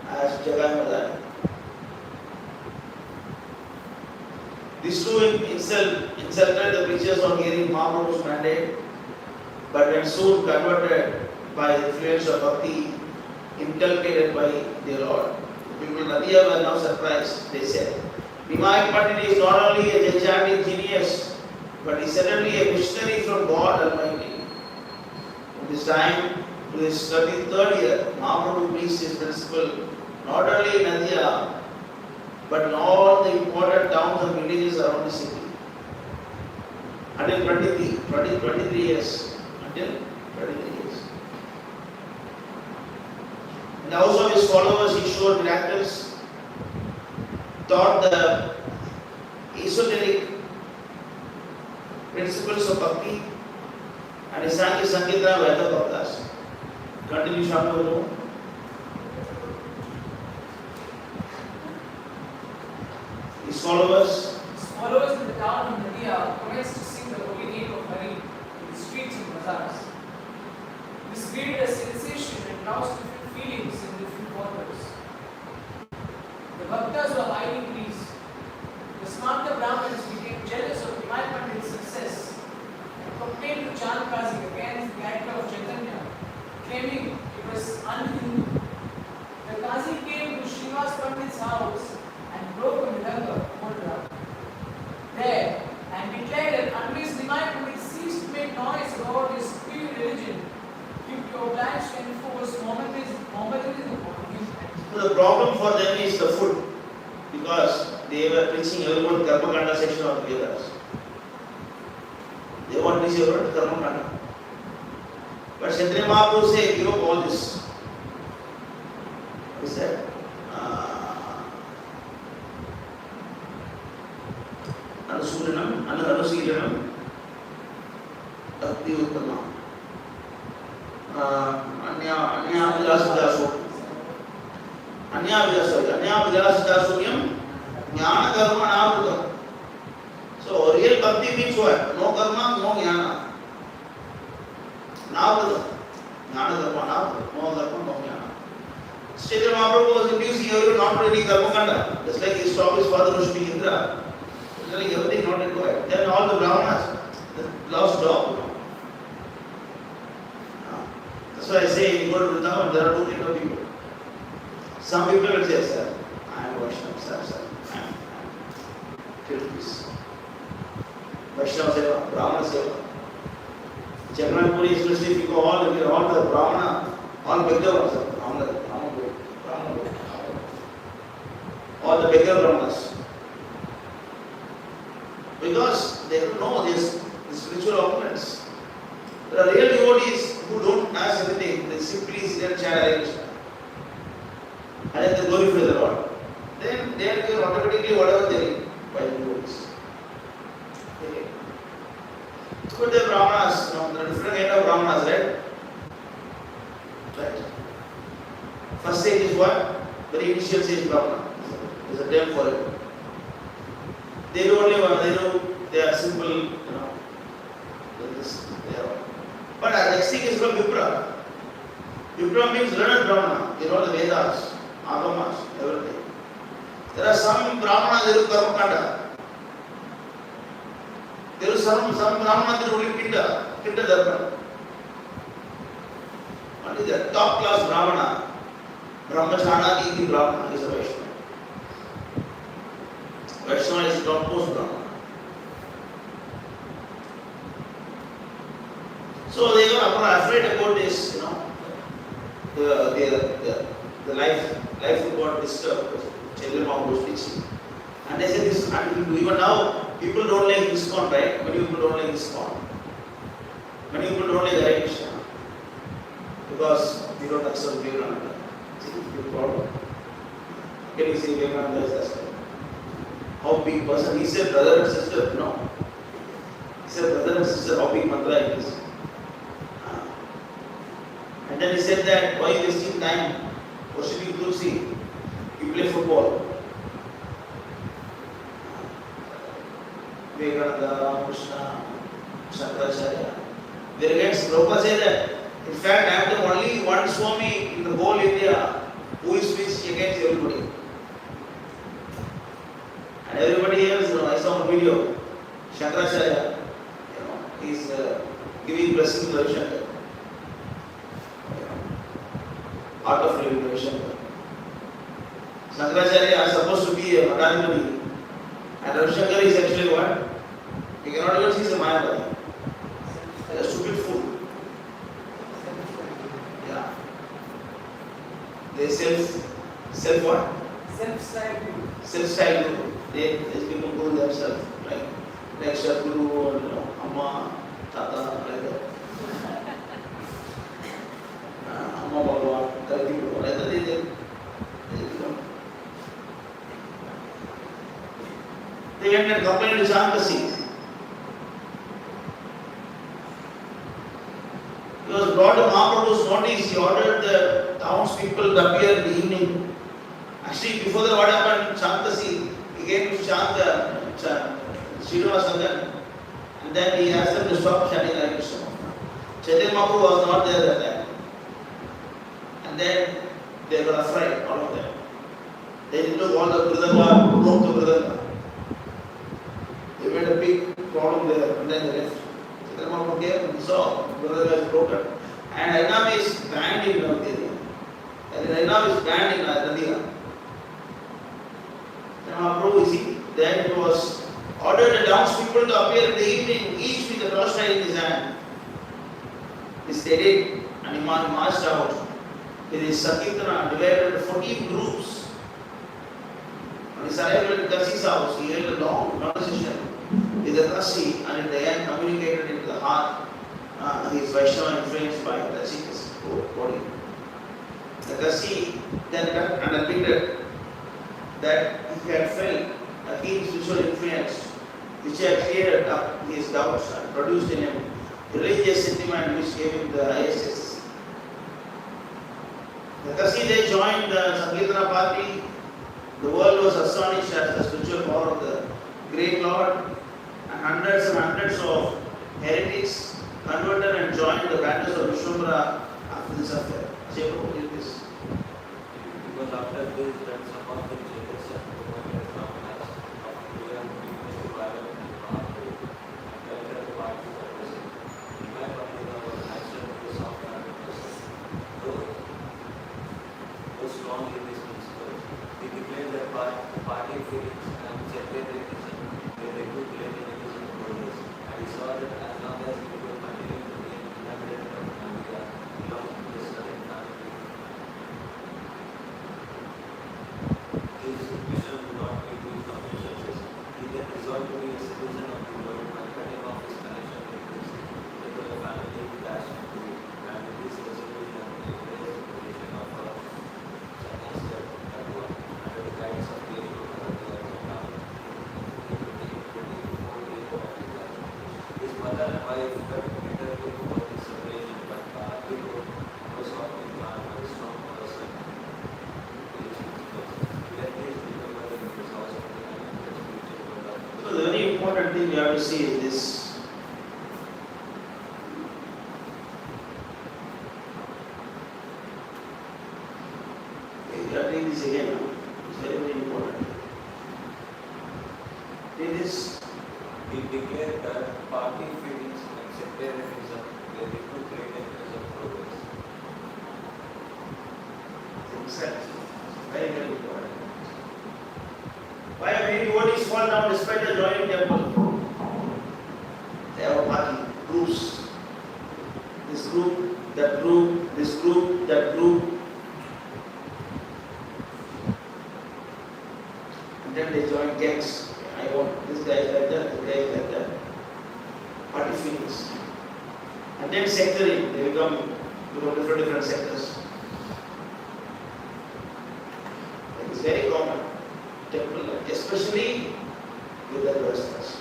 as Jagai Madai. These two insulted the preachers on hearing Mahaprabhu's mandate, but were soon converted by the influence of Bhakti inculcated by their Lord. The people of Nadia were now surprised. They said, Nimai Pandit is not only a gigantic genius, but he is certainly a missionary from God Almighty. This time, to his 33rd year, Mahaprabhu preached his principle not only in Nadia, but in all the important towns and villages around the city. Until 23 years. Until 23 years. In the house of his followers, he showed miracles, taught the esoteric principles of Bhakti, and he sang his Sankirtana with the Bhaktas. Continue, Shambhavu. His followers in the town of Nadia commenced to sing the holy name of Hari in the streets and bazaars. This created a sensation and roused different feelings in different quarters. The Bhaktas were highly pleased. The Smarta Brahmins became jealous of Nimai Pandit's success and complained to Chandkazi against the character of Chaitanya, claiming it was un-Hindu. The Kazi came to Srinivas Pandit's house and broke a mridanga, there and declared that unless Nimai Pandit ceased to make noise about his superior religion, he would be obliged to enforce Mohammedanism upon him. So the problem for them is the food, because they were preaching everyone Karma Kanda section of the Vedas. They want to preach everyone Karma Kanda. But Chaitanya Mahaprabhu said, give up all this. What is that? Anusulanam, Anusilanam, Bhakti Uttama, Anya Vilasadasoyam, Jnana Karma Navrutam. So real Bhakti means what? No karma, no jnana. Navrutam. Jnana Karma Navrutam. No karma, no jnana. Chaitanya Mahaprabhu was inducing everyone not to any karma kanda. Just like he stopped his father Rishmi Indra. Telling everything not required. Then all the Brahmanas, the lost job. That's why I say, you go to Vrindavan, there are two kinds of people. Some people will say, sir, I am Vaishnava, sir, I am. Till peace. Vaishnava Seva, Brahmana Seva. Jagannath especially if you go all the Brahmana, all beggar ones, all the beggar Brahmanas. Because they don't know this spiritual opponents. There are real devotees who don't ask anything, they simply sit and chant Hare Krishna. And then they glorify the Lord. Then they are given automatically whatever they need by the devotees. Okay. But the Brahmanas, there are different kind of Brahmanas, right? Right. First stage is what? Very initial stage Brahmana. There's a term for it. They do only one, they are simple, But the next thing is called Vipra. Vipra means learned Brahmana. They know the Vedas, Agamas, everything. There are some Brahmanas, they do Karma Kanda. There are some Brahmanas, they do only Pinda Dharma. Only the top class Brahmana, Brahmachana Diti Brahmana is a Vaishnava. Vaishnava is topmost Brahmana. So they were afraid about this, the life got disturbed. Children was teaching. And they said this, and even now, people don't like ISKCON, right? Many people don't like ISKCON. Many people don't like Hare Krishna. Because we don't accept Vivekananda. See, big problem. Can you say Vivekananda is that? How big person? He said brother and sister, no. He said brother and sister, how big mantra it is. And then he said that why wasting time worshipping Tulsi? You play football. Vivekananda, Krishna, Shankaracharya. Very against Prabhupada said that. In fact, I am the only one Swami in the whole India who is speech against everybody. And everybody else, I saw a video. Shankaracharya, is giving blessing to Ravi Shankar. Art of living Ravi Shankar. Shankaracharya is supposed to be a Madhanimani. And Ravi Shankar is actually what? He cannot even see the Mayavadi. He is a stupid fool. Yeah. They self what? Self-styled guru. These people go themselves, like Shadguru or Amma, Tata, like that. Amma Bhagavan, Kalki Guru, like that they become. They went and complained to Shankasi. He was brought to Mahaprabhu's notice. He ordered the townspeople to appear in the evening. Actually, before that, what happened? Shankasi, he came to Srinivas, and then he asked them to stop chanting Hare Krishna. Chaitanya Mahaprabhu was not there that time. And then they were afraid, all of them. They took all the Mridanga, broke the Mridanga. They made a big problem there, and then they left. Chaitanya Mahaprabhu came and saw the Mridanga is broken. And Harinam is banned in Navadviya. And Harinam is banned in Nadiya. Mahaprabhu, you see, then it was ordered the townspeople to appear in the evening, each with a torchlight in his hand. This they did, and he marched out with his Sankirtana divided into 14 groups. On his arrival at Kasi's house, he held a long conversation with the Kasi, and at the end communicated into the heart his Vaishnava influenced by Kasi's body. The Kasi then cut and admitted that he had felt a keen spiritual influence which had cleared up his doubts and produced in him religious sentiment which gave him the highest ecstasy. The Kasi they joined the Sankirtana party. The world was astonished at the spiritual power of the great Lord, and hundreds of heretics converted and joined the banners of Vishwambara after this affair. Jacob did this. Because after this, that some of the changes and promoted Brahmanas of Korean people to violate and Mahaprabhu and cultural party services. My Purnima was natural to the soft so strong in this principle. He declared that party feelings and sectarianism were a good claim in his progress, and he saw that as long as people continue to gain have to see this. You have to read this again. It's very, very important. Read this. He declared that party feelings and sectarianism were the two great enemies of progress. Exactly. Very, very important. Why many devotees fall down despite the joining temple? They have a party, groups. This group, that group, this group, that group. And then they join gangs. I want this guy is like that, this guy is like that. Party feelings. And then sectarian, they become different sectors. It's very common. Temple life, especially with the Grahasthas.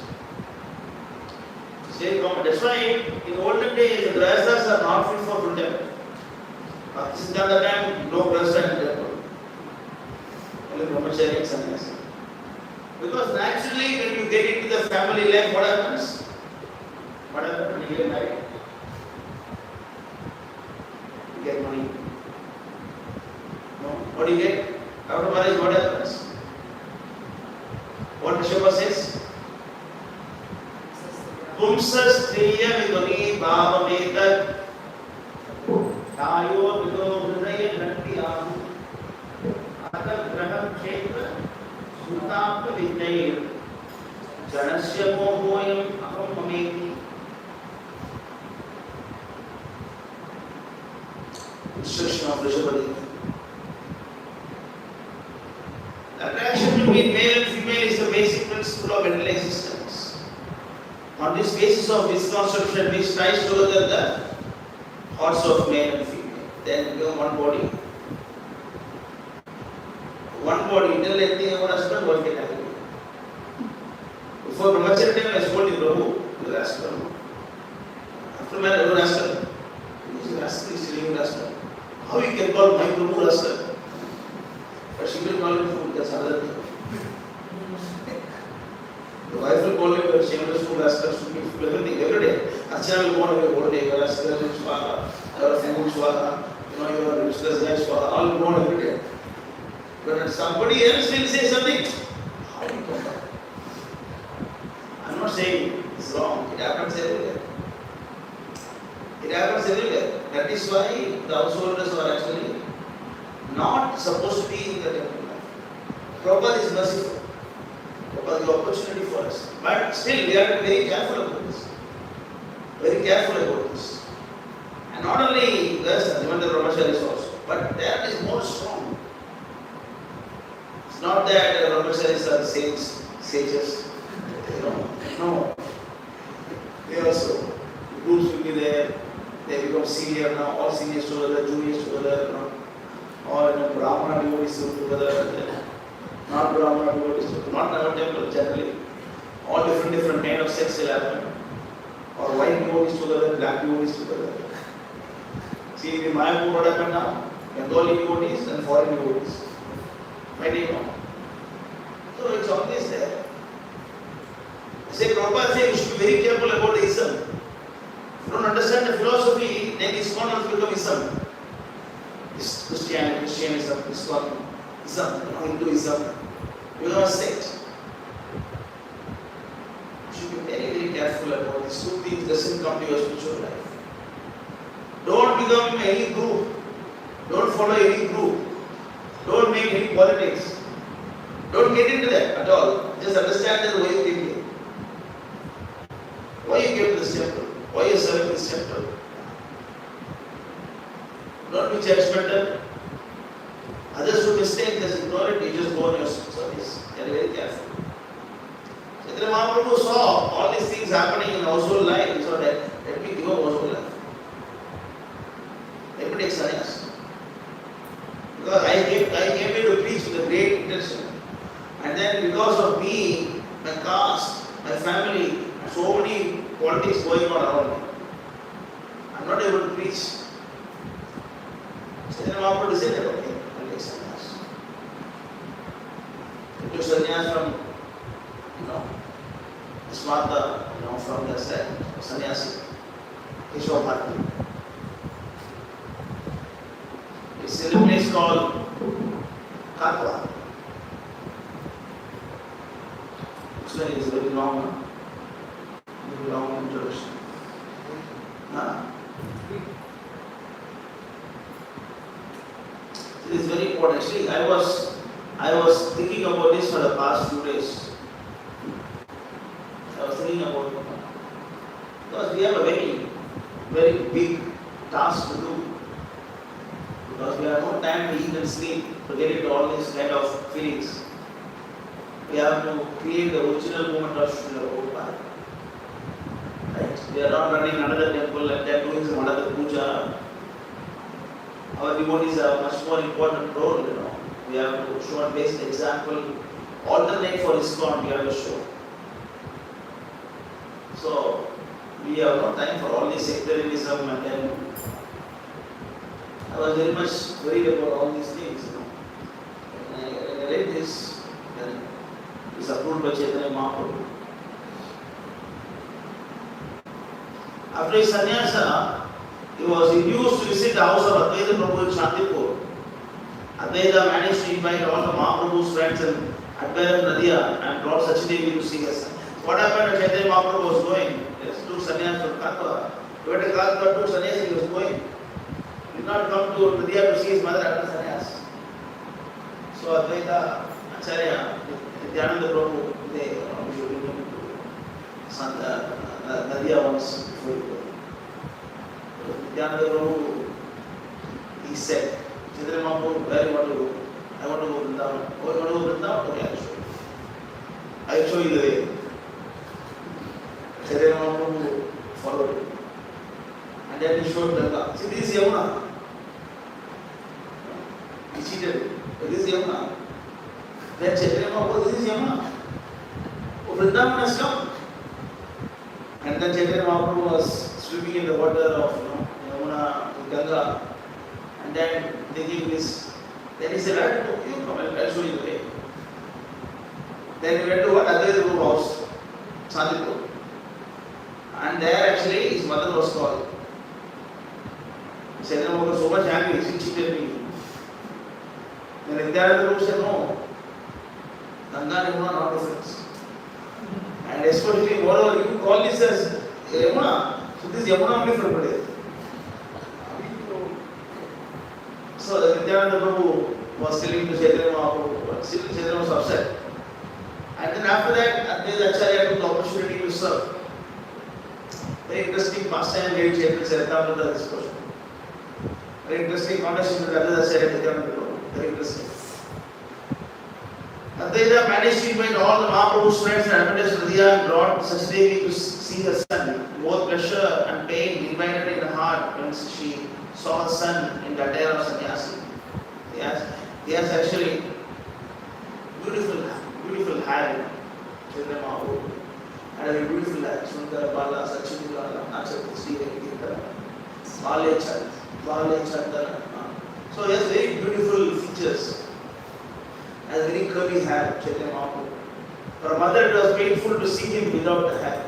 It's very common. That's why in olden days, the Grahasthas are not fit for full temple. Since that time, no Grahastha in temple. Only Brahmachari and Sannyasi. Because naturally, when you get into the family life, what happens? What happens when you get married? You get money. No? What do you get? After marriage, what happens? What Vishwapa says? Pumsas triya vidoni bhava vedat tayo vido hridaya gantiyam atal graham kshetra sutapta vidnayir janasya mohoyam aham mameti. Instruction of Vishwapa. Attraction between male and female is the basic principle of mental existence. On this basis of misconception, which ties together the hearts of male and female, then become one body. One body, intellect one husband, one can have it. Before Brahmacharya time, I told you, Prabhu, you ask Prabhu. After marriage, you ask her. You ask her, you ask her. How you can call my Prabhu Rasta? But she will call him food, that's another thing. The wife will call him shameless food, ask her to give food, everything, every day. Archana will go on every whole day, ask her, Swaha, your food, Swaha, your useless guy, Swaha, all will go on every day. But when somebody else will say something, how do you come back? I'm not saying it's wrong, it happens everywhere. It happens everywhere. That is why the householders are actually not supposed to be in the temple life. Prabhupada is merciful. Prabhupada is the opportunity for us. But still, we have to be very careful about this. Very careful about this. And not only this, even the Brahmacharis also. But that is more strong. It's not that the Brahmacharis are saints, sages. No. They also, groups will be there. They become senior now, all seniors together, juniors together. Or Brahmana devotees together, not Brahmana devotees together, not in our temple generally. All different kind of sects will happen. Or white devotees together, black devotees together. See, in Mayapur what happened now? Bengali devotees and foreign devotees. Fighting on. So it's always there. I say, Prabhupada says you should be very careful about the ism. If you don't understand the philosophy, then ISKCON will become ism. Christianism, Islam, Hinduism, you are a sect. You should be very, very careful about this. Two things doesn't come to your spiritual life. Don't become any group. Don't follow any group. Don't make any politics. Don't get into that at all. Just understand that why you came here. Why you came to this temple? Why you are serving this temple? Don't be judgmental. Others who mistake, just ignore it, you just go on your service. You are very careful. Chaitanya Mahaprabhu saw all these things happening in household life, he said, let me give up household life. Let me take sannyas. Because I came here to preach with a great intention. And then because of me, my caste, my family, so many politics going on around me, I am not able to preach. Chaitanya Mahaprabhu said that, okay, I'll take sannyas. He took sannyas from, Swata, from the sannyasi, Keshava Bharati. It's in a place called Katwa. It's very long introduction. It is very important. Actually, I was thinking about this for the past few days. I was thinking about it because we have a very big task to do. Because we have no time to eat and sleep to get into all these kind of feelings. We have to create the original moment of Srila Prabhupada. Right? We are not running another temple and then doing some another puja. Our devotees have a much more important role, We have to show a basic example, alternate for ISKCON, we have to show. So, we have no time for all this sectarianism and then I was very much worried about all these things, When I read this, then it's approved by Chaitanya Mahaprabhu. After his sannyasa, he was induced to visit the house of Advaita Prabhu in Shantipur. Advaita managed to invite all the Mahaprabhu's friends and Advaita Nadia and brought Sachidevi to see us. What happened when Chaitanya Mahaprabhu was going? Yes, took sannyasa from Katwa. He went to Katwa, took sannyasa, he was going. He did not come to Nadia to see his mother after sannyasa. So Advaita Acharya, Nityananda Prabhu, they should bring him to Nadia once before he goes. Nityananda Prabhu, he said, Chaitanya Mahaprabhu, where you want to go? I want to go Vrindavan. Oh, you want to go Vrindavan? Okay, I'll show you the way. Chaitanya Mahaprabhu followed him. And then he showed Ganga. See, this is Yamuna. He cheated. This is Yamuna. Then Chaitanya Mahaprabhu, this is Yamuna. Oh, Vrindavan has come. And then Chaitanya Mahaprabhu was swimming in the water of Yamuna, Ganga. And then they gave this. Then he said, right, you come, I'll show you the way. Then he went to what? Advaita Prabhu house, Shantipur. And there actually his mother was called. Chaitanya Mahaprabhu was so much angry, she cheated me. Then Nityananda Prabhu said, no, Ganga and Yamuna are not different. And especially, moreover, you call this as Yamuna. So this is Yamuna only from today. So Nityananda Prabhu was telling to Chaitanya Mahaprabhu, but still Chaitanya was upset. And then after that, Advaita Acharya took the opportunity to serve. Very interesting pastime gave Chaitanya Charitamrita this question. Very interesting conversation with Advaita Acharya and Nityananda Prabhu. Very interesting. Advaita managed to invite all the Mahaprabhu's friends and Advaita Nadia and brought Sachidevi to see her son. Both pleasure and pain divided in her heart when she saw her son in the attire of sannyasi. He has actually beautiful hair, Chaitanya Mahaprabhu. And a very beautiful hair. Sundara Bala, Sachidula, Nachat, Sri Venkita, Vale Chandana. So he has very beautiful features. Has very curly hair, Chaitanya Mahaprabhu. For a mother, it was painful to see him without the hair.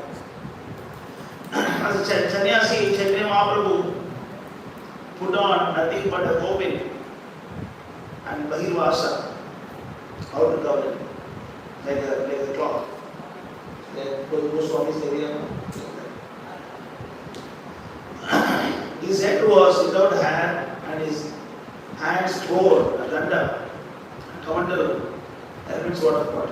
As a sannyasi, Chaitanya Mahaprabhu put on nothing but a gopin and bahirvasa, outer garment, like a cloth. Like Goswami's area. His head was without hair and his hands bore a danda, a kamandalu, that means water pot.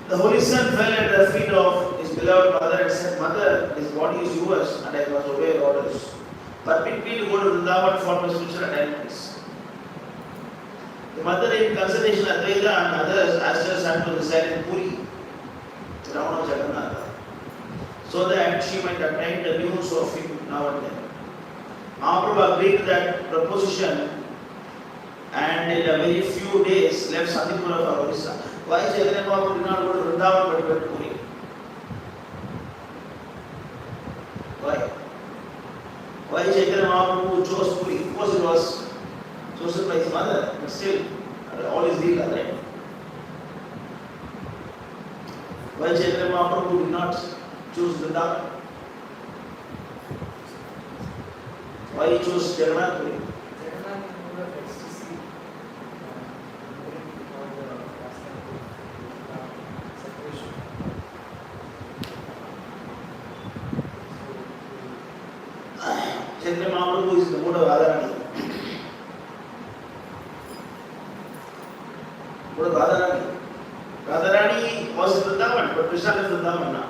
The Holy Son fell at the feet of his beloved mother and said, Mother, this body is yours and I must obey your orders. Permit me to go to Vrindavan for my spiritual attainments. The mother, in consultation Advaita and others, asked her son to reside in Puri, the town of Jagannatha, so that she might attain the news of him now and then. Mahaprabhu agreed to that proposition and in a very few days left Santipura for Orissa. Why Chaitanya Mahaprabhu did not go to Vrindavan but went to Puri? Why? Why Chaitanya Mahaprabhu chose Puri? Of course it was chosen by his mother, but still, all is legal, right? Why Chaitanya Mahaprabhu did not choose Vrindavan? Why he chose Jagannath Puri? Jagannath is more of ecstasy, all the pastime separation. Chaitanya Mahaprabhu is in the mood of Radharani. Mood of Radharani. Radharani was in Vrindavan, but Krishna left Vrindavan now.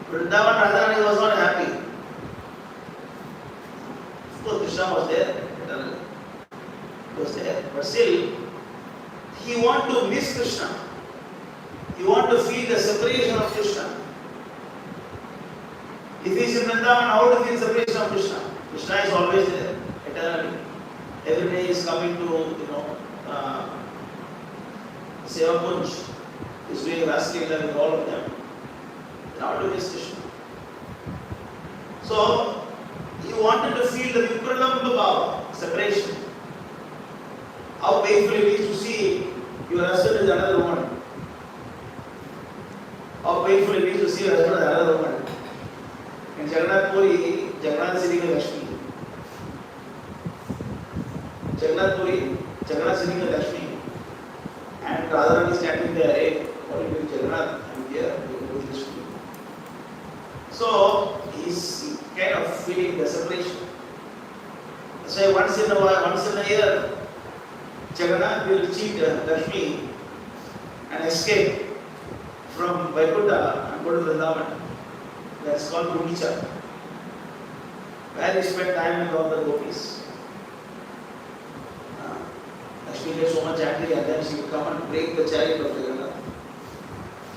Vrindavan, Radharani was not happy. Of course, Krishna was there. He was there. But still, he wanted to miss Krishna. He wanted to feel the separation of Krishna. If he is in Vrindavan, how to feel separation of Krishna? Krishna is always there, eternally. Every day he is coming to, Seva Kunj. He is doing Rasleela with all of them. How to miss Krishna? So, he wanted to feel the Vipralambha Bhava, separation. How painful it is to see your husband is another woman. How painful it is to see your husband is another woman. In Jagannath Puri, Jagannath is sitting with Lakshmi. Jagannath Puri, Jagannath is sitting with Lakshmi. And Radharani is standing there, hey, what are you doing, Jagannath? I'm here, you're with Lakshmi. So, he's kind of feeling the separation. So, once in a year, Jagannath will cheat Lakshmi and escape from Vaikuntha and go to Vrindavan. That's called Purnima, where he spent time with all the gopis. Lakshmi gets so much angry and then she will come and break the chariot of Jagannath.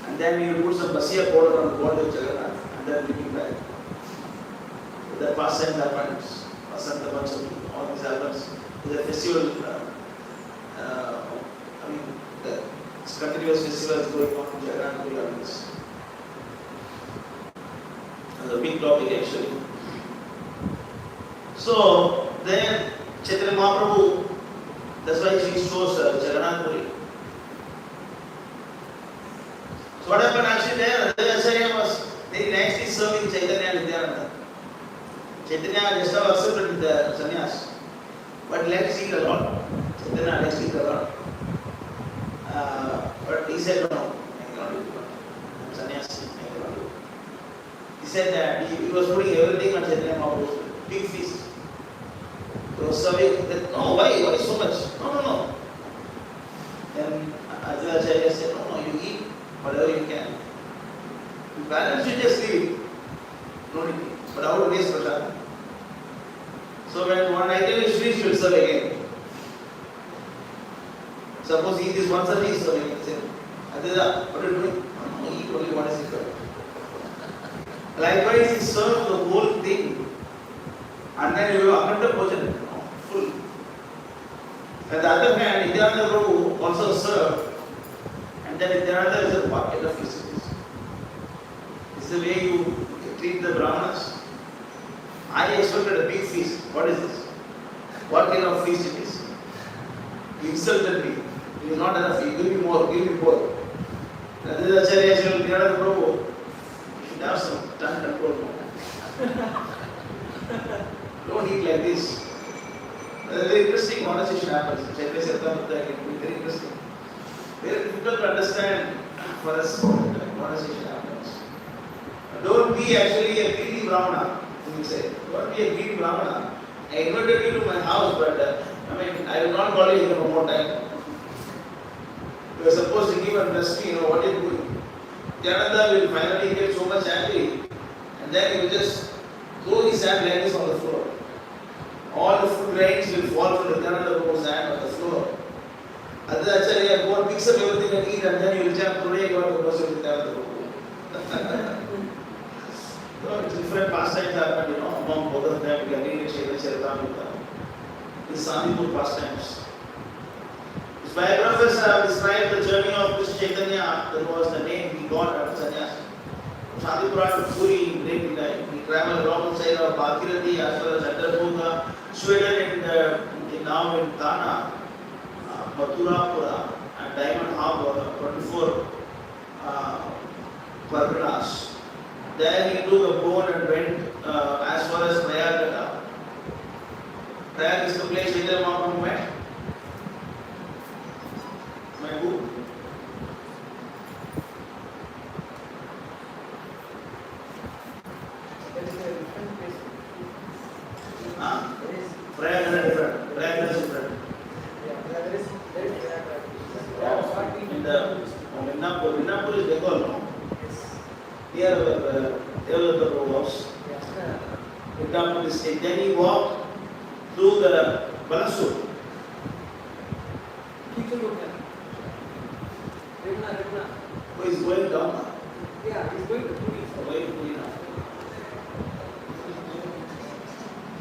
And then he will put some basiya powder on the body of Jagannath and then bring him back. So that pastime happens, Vasanta Panchami, all these happens. There's a festival, the continuous festival is going on in Jagannath Puri on this. That's a big topic actually. So then Chaitanya Mahaprabhu, that's why he chose Jagannath Puri. So what happened actually there? The Acharya was very nicely serving Chaitanya and Nityananda. Chaitanya just now accepted the sannyas, but likes it a lot. Chaitanya likes it a lot. But he said no, I cannot do it. I'm sannyas. He said that he was putting everything on Chaitanya Mahaprabhu's big feast. He was serving that, no, why so much? No. Then Acharya said, no, you eat whatever you can. You balance, you just leave. No need. But how to waste Prahlad? So when one item is finished, you will serve again. Suppose he eat this once a day, so he will say, Adida, what are you doing? No, eat only what is required. Likewise, he served the whole thing. And then you have Akanda Bhojan, full. On the other hand, Nityananda Prabhu also served. And then Nityananda is a bucket of feast. This is the way you treat the Brahmanas. I expected a big feast. What is this? What kind of feast it is? He insulted me. It is not enough. Give me more. Give me more. That is Acharya Nityananda Prabhu. You should have some tongue control. Don't eat like this. Very interesting conversation happens. Chaitanya Sartamutta, it will be very interesting. Very difficult to understand for us conversation happens. Don't be actually a greedy Brahmana, you will say. Don't be a greedy Brahmana. I invited you to my house, but I will not call you here for more time. You are supposed to give and bless me, what are you doing? Nityananda will finally get so much angry, and then he will just throw his hand like this on the floor. All the food grains will fall from Nityananda Prabhu's hand on the floor. Adda Acharya go and mix up everything and eat, and then you will chant, today God will bless Nityananda Prabhu. So different pastimes happen, among both of them. You can read it, Chaitanya Charitamrita. These Sandipur pastimes. His biographers have described the journey of Krishna Chaitanya. That was the name he got after sannyas. Sandipura to Puri in great delight. He traveled alongside of Bhagirathi as well as Chandrabhuga, Sweden, and now in Ghana, Mathurapura, and Diamond Harbour, 24 drone and went as far as Prahlad. Prahlad is the place Chaitanya Mahaprabhu met. My book. There is a different place. Huh? There is, Prahlad is different. Prahlad is different. yeah, there is In the Minnapur is Bengal, no? yes. Here developer was. Yeah. Minnapur district. Then he walked through the Balasur. Keep the look at. Regna. Who is going down now? Yeah, he's going to Puri. Going to Puri now.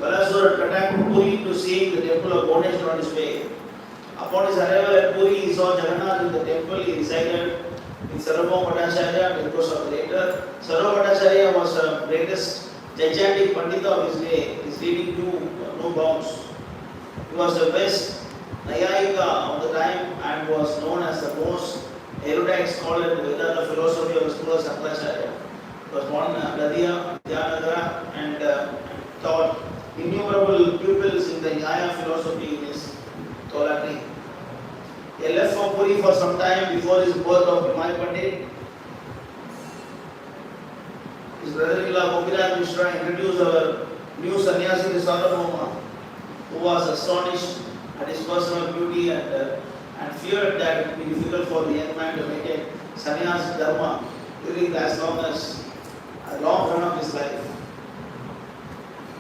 Balasur attacked Puri to see the temple of Ganesh on his way. Upon his arrival at Puri, he saw Jagannath in the temple. He resided in Sarvabhauma Bhattacharya. It was later. Sarvabhauma Bhattacharya was the greatest gigantic Pandita of his day. His reading knew no bounds. He was the best Nayayika of the time and was known as the most erudite scholar in the Vedanta philosophy of the school of Shankaracharya. He was born in Nadia, Vidyanagara, and taught innumerable pupils in the Nyaya philosophy in his Tolakri. He left for Puri for some time before his birth of Nimai Pandit. His brother-in-law Gopinath Mishra introduced our new sannyasi to Sarvabhauma, who was astonished at his personal beauty and feared that it would be difficult for the young man to maintain sannyas dharma during as long run of his life.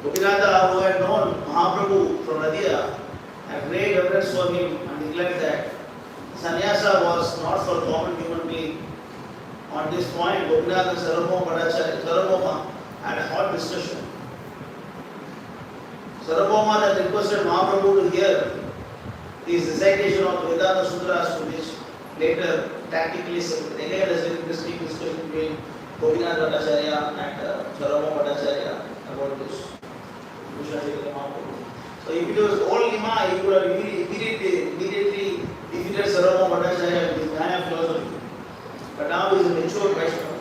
Gopinatha, who had known Mahaprabhu from Nadia, had great reverence for him and declared that sannyasa was not for common human being. On this point, Gopinath and Sarvabhauma had a hot discussion. Sarvabhauma had requested Mahaprabhu to hear his recitation of Vedanta Sutras, to which later tactically said. Again, there is an interesting discussion between Gopinath Bhattacharya and Sarvabhauma Bhattacharya about this. So if it was old Nima, he would have immediately defeated Sarvabhauma Bhattacharya with his Nyaya philosophy. But now he is a mature Vaishnava.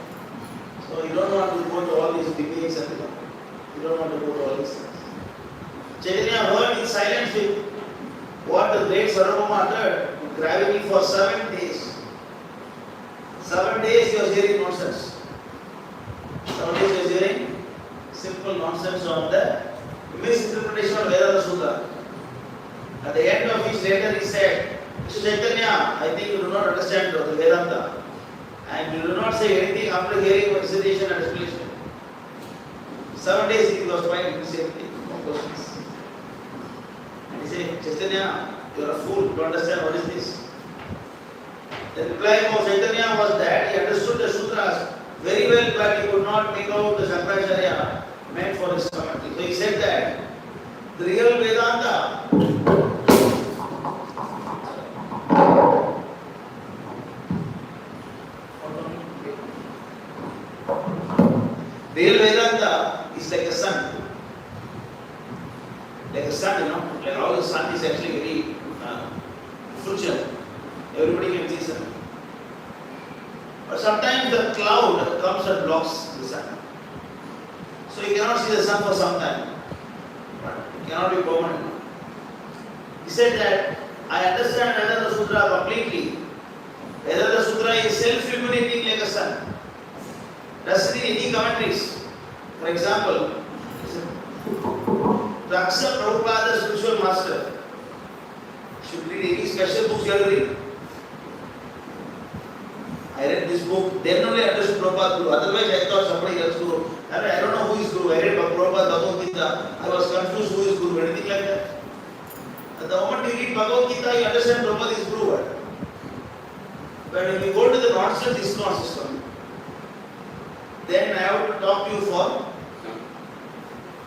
So you don't want to go to all these debates and you don't want to go to all these things. Chaitanya heard in silence with what the great Sarvabhauma uttered gravity for 7 days. 7 days he was hearing nonsense. 7 days he was hearing simple nonsense on the misinterpretation of Vedanta Sutra. At the end of which later he said, Mr. Chaitanya, I think you do not understand the Vedanta. And you do not say anything after hearing my recitation and explanation. 7 days he was trying to say anything, no questions. And he said, Chaitanya, you are a fool, you don't understand what is this. The reply of Chaitanya was that he understood the sutras very well, but he could not make out the Shankaracharya meant for his commentary. So he said that the real Vedanta is like a sun. Like a sun, like how the sun is actually very fruitful. Everybody can see sun. But sometimes the cloud comes and blocks the sun. So you cannot see the sun for some time. But it cannot be permanent. He said that I understand Vedanta Sutra completely. Vedanta Sutra is self-illuminating like a sun. Doesn't need any commentaries. For example, to accept Prabhupada as spiritual master, should read any special books you have to read. I read this book, then only understood Prabhupada Guru. Otherwise, I thought somebody else Guru. I don't know who is Guru. I read Prabhupada Bhagavad Gita. I was confused who is Guru, anything like that. At the moment you read Bhagavad Gita, you understand Prabhupada is Guru. But when you go to the nonsense ISKCON system, then I have to talk to you for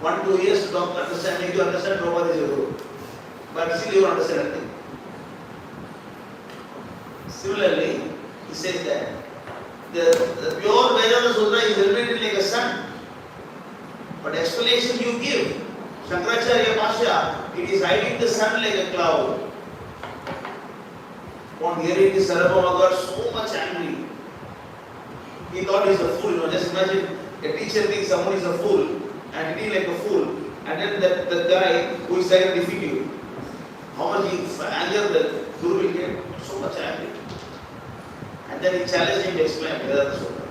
1-2 years to understand, make you understand Prabhupada is your Guru. But still you don't understand anything. Similarly, he says that the pure Vedanta Sutra is illuminated like a sun. But explanation you give, Shankaracharya Pasha, it is hiding the sun like a cloud. On hearing this, Sarvabhauma got so much angry. He thought he is a fool. Just imagine A teacher thinks someone is a fool and he like a fool, and then the guy who is trying to defeat you, how much anger the guru will get? So much anger. And then he challenged him to explain Vedanta Sutra.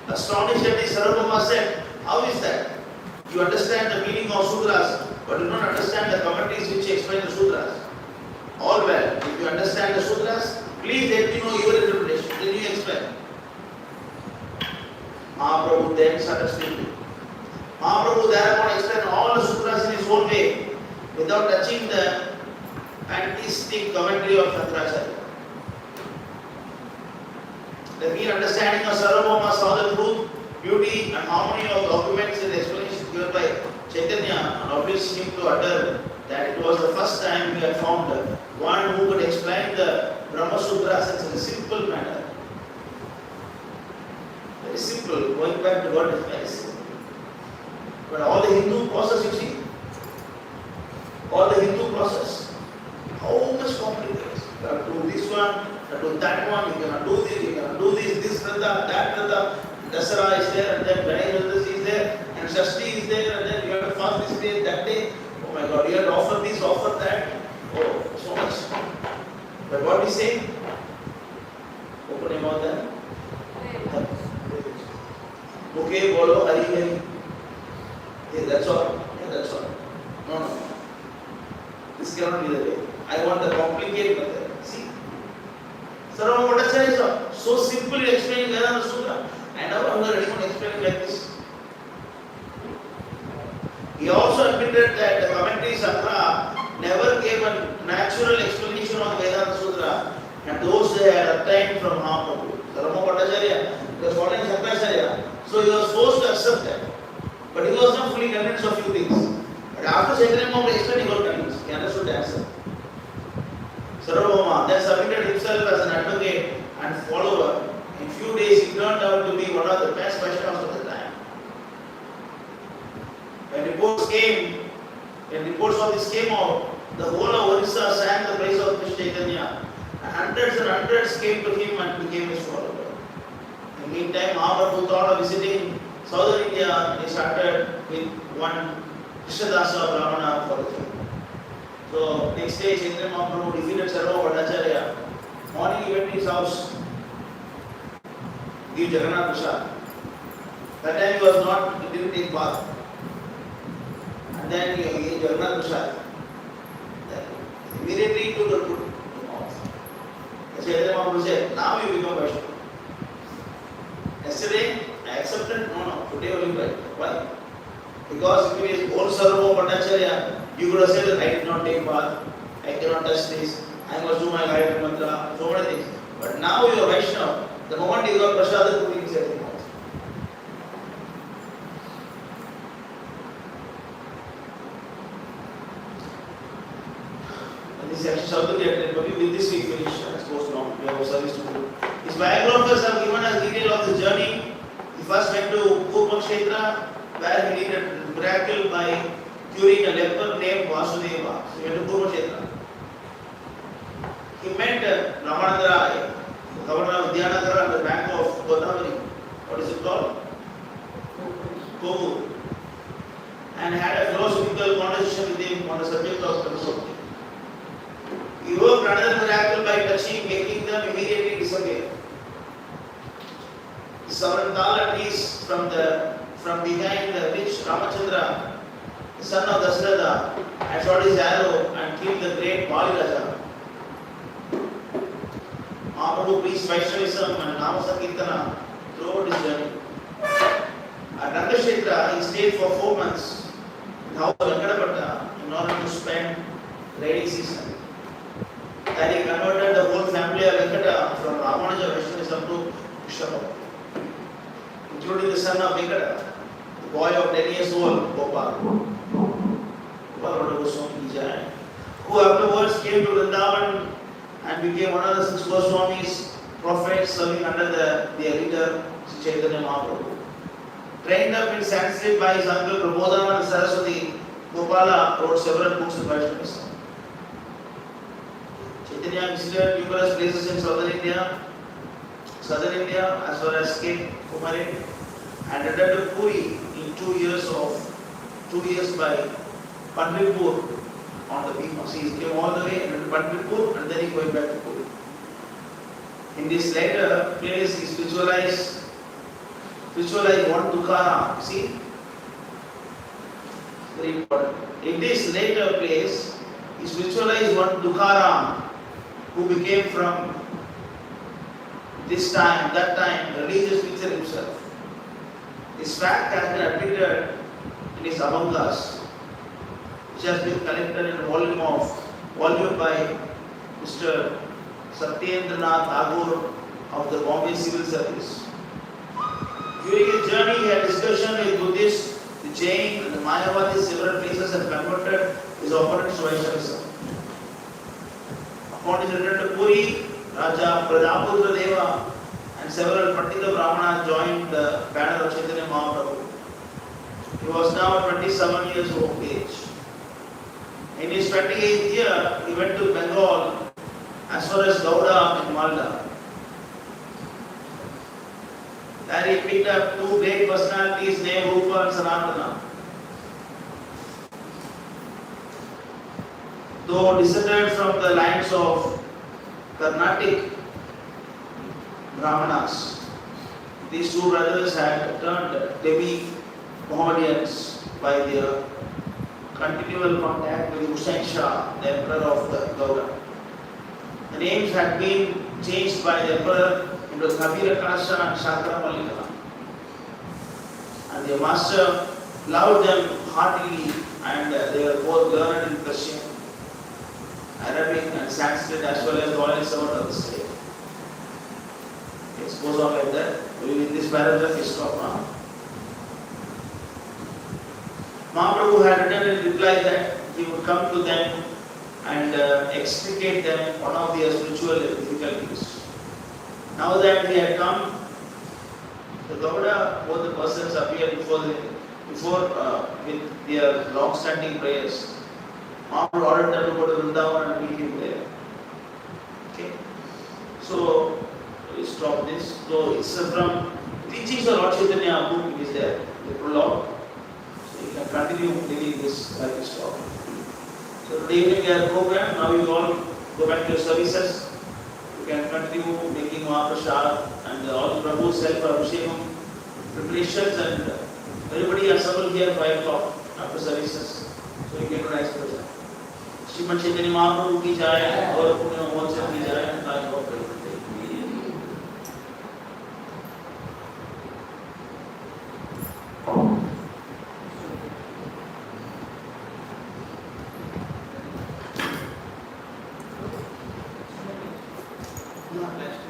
Astonished at this, Sarvabhauma said, how is that? You understand the meaning of sutras, but do not understand the commentaries which explain the sutras. All well. If you understand the sutras, please let me know your interpretation. Then you explain. Mahaprabhu then started speaking. Mahaprabhu thereupon explained all the sutras in his own way, without touching the pantheistic commentary of Shankaracharya. The mere understanding of Sarvabhauma saw the truth, beauty and harmony of documents and explanations given by Chaitanya, and obliged him to utter that it was the first time he had found one who could explain the Brahma Sutras in such a simple manner. Very simple, going back to God is very simple. But all the Hindu process, you see, all the Hindu process, how much complicated. You have to do this one, you have to do that one, you cannot do this, you cannot do this Radha, that Radha, Dasa is there, and then Ganesh is there, and Shashti is there, and then you have to fast this day, that day. Oh my God, you have to offer this, offer that. Oh, so much. But what we say? Open your mouth then. Okay, bolo, Hari Hari. Yeah, that's all. Yeah, that's all. No. This cannot be the way. I want the complicated method. See? Sarvabhauma Bhattacharya is so simple in explaining Vedanta Sutra. I never heard anyone explaining like this. He also admitted that the commentary Sakra never gave a natural explanation of Vedanta Sutra, and those they had obtained from Mahaprabhu. Sarvabhauma Bhattacharya was following Shankaracharya, so he was forced to accept that. But he was not fully convinced of few things. But after Chaitanya Mahaprabhu explained, he got convinced. He understood the answer. Sarvabhauma then submitted himself as an advocate and follower. In few days, he turned out to be one of the best Vaishnavas of the time. When reports of this came out, the whole of Orissa sang the praise of Krishna Chaitanya, and hundreds came to him and became his follower. In the meantime, Mahaprabhu thought of visiting southern India, and he started with one Dasa Brahmana for the king. So next day, Chaitanya Mahaprabhu defeated Sarvabhauma Bhattacharya. Morning he went to his house, give Jagannath Prasad. That time he didn't take bath. And then he gave Jagannath Prasad. Immediately he took the food. Chaitanya Mahaprabhu said, now you become Vaishnava. Yesterday I accepted, no, today only right. Why? Because if it is old Sarvabhauma Bhattacharya, you could have said that I did not take bath, I cannot touch this, I must do my Gayatri Mantra, so many things. But now you are Vaishnava. The moment you got Prasad, the cooking is everything else. And this is actually South India, but with this we finish, I suppose now, we have a service to do. His biographers have given us detail of his journey. He first went to Kurmakshetra, where he did a miracle by curing a leper named Vasudeva. So he went to Kurmakshetra. He met Ramanandra, governor of Vidyanagara, on the bank of Godavari. What is it called? Kovu. And had a philosophical conversation with him on the subject of philosophy. He worked another miracle by touching, making them immediately disappear. The Savarantala trees from behind the rich Ramachandra, the son of Dasratha, had shot his arrow and killed the great Bali Raja. Mahaprabhu preached Vaishnavism and Nama Sankirtana throughout his journey. At Rangashetra, he stayed for 4 months in the house of Venkatapata in order to spend rainy season. Then he converted the whole family of Venkata from Ramanuja Vaishnavism to Krishna Bhakti, including the son of Venkata, the boy of 10 years old, Gopal. Gopal Goswami Jai, who afterwards came to Vrindavan and became one of the 6 Goswamis, prophets serving under the leader Sri Chaitanya Mahaprabhu. Trained up in Sanskrit by his uncle Prabodhananda Saraswati, Gopala wrote several books in Vaishnavism. Chaitanya visited numerous places in southern India as well as Cape Kumare. and returned to Puri in 2 years by Pandripur on the Bhima. So he came all the way and went to Pandripur and then he went back to Puri. In this later place, he visualized one Tukaram. See? Very important. In this later place, he visualized one Tukaram who became from this time, that time, religious fixer himself. This fact has been admitted in his Abhangas, which has been collected in a volume by Mr. Satyendranath Gaur of the Bombay Civil Service. During his journey, he had discussion with Buddhists, the Jain, and the Mayavadis several places and converted his opponents to Vaishnavism. Upon his return to Puri, Raja Prajaputra Deva and several Pandita Brahmanas joined the banner of Chaitanya Mahaprabhu. He was now 27 years of age. In his 28th year, he went to Bengal as far as Gauda in Malda. There he picked up two great personalities named Rupa and Sanatana. Though descended from the lines of Carnatic Brahmanas, these two brothers had turned demi-Mohammedans by their continual contact with Hussain Shah, the emperor of the Gauda. The names had been changed by the emperor into Kabira Kasha and Shakra Malika. And their master loved them heartily, and they were both learned in Persian, Arabic and Sanskrit as well as royal servant of the state. It goes on like that. In this paragraph is stopped now. Mahaprabhu had written in reply that he would come to them and extricate them one of their spiritual difficulties. Now that he had come, the Gauda, both the persons appeared before with their long-standing prayers. Mahaprabhu ordered them to go to Vrindavan and meet him there. Okay. So we stop this. So it's from teachings of Lord Chaitanya book is there, the prologue. So you can continue reading this while we stop. So today evening we have a program. Now you all go back to your services. You can continue making Mahaprasad and all the Prabhu's help for Abhishekam preparations, and everybody assemble here 5 o'clock after services. So you can do nice prayer. Srimad Chaitanya Mahaprabhu ki jai, Gaur Purnima Mahotsav ki jai, and I hope everything. Not last.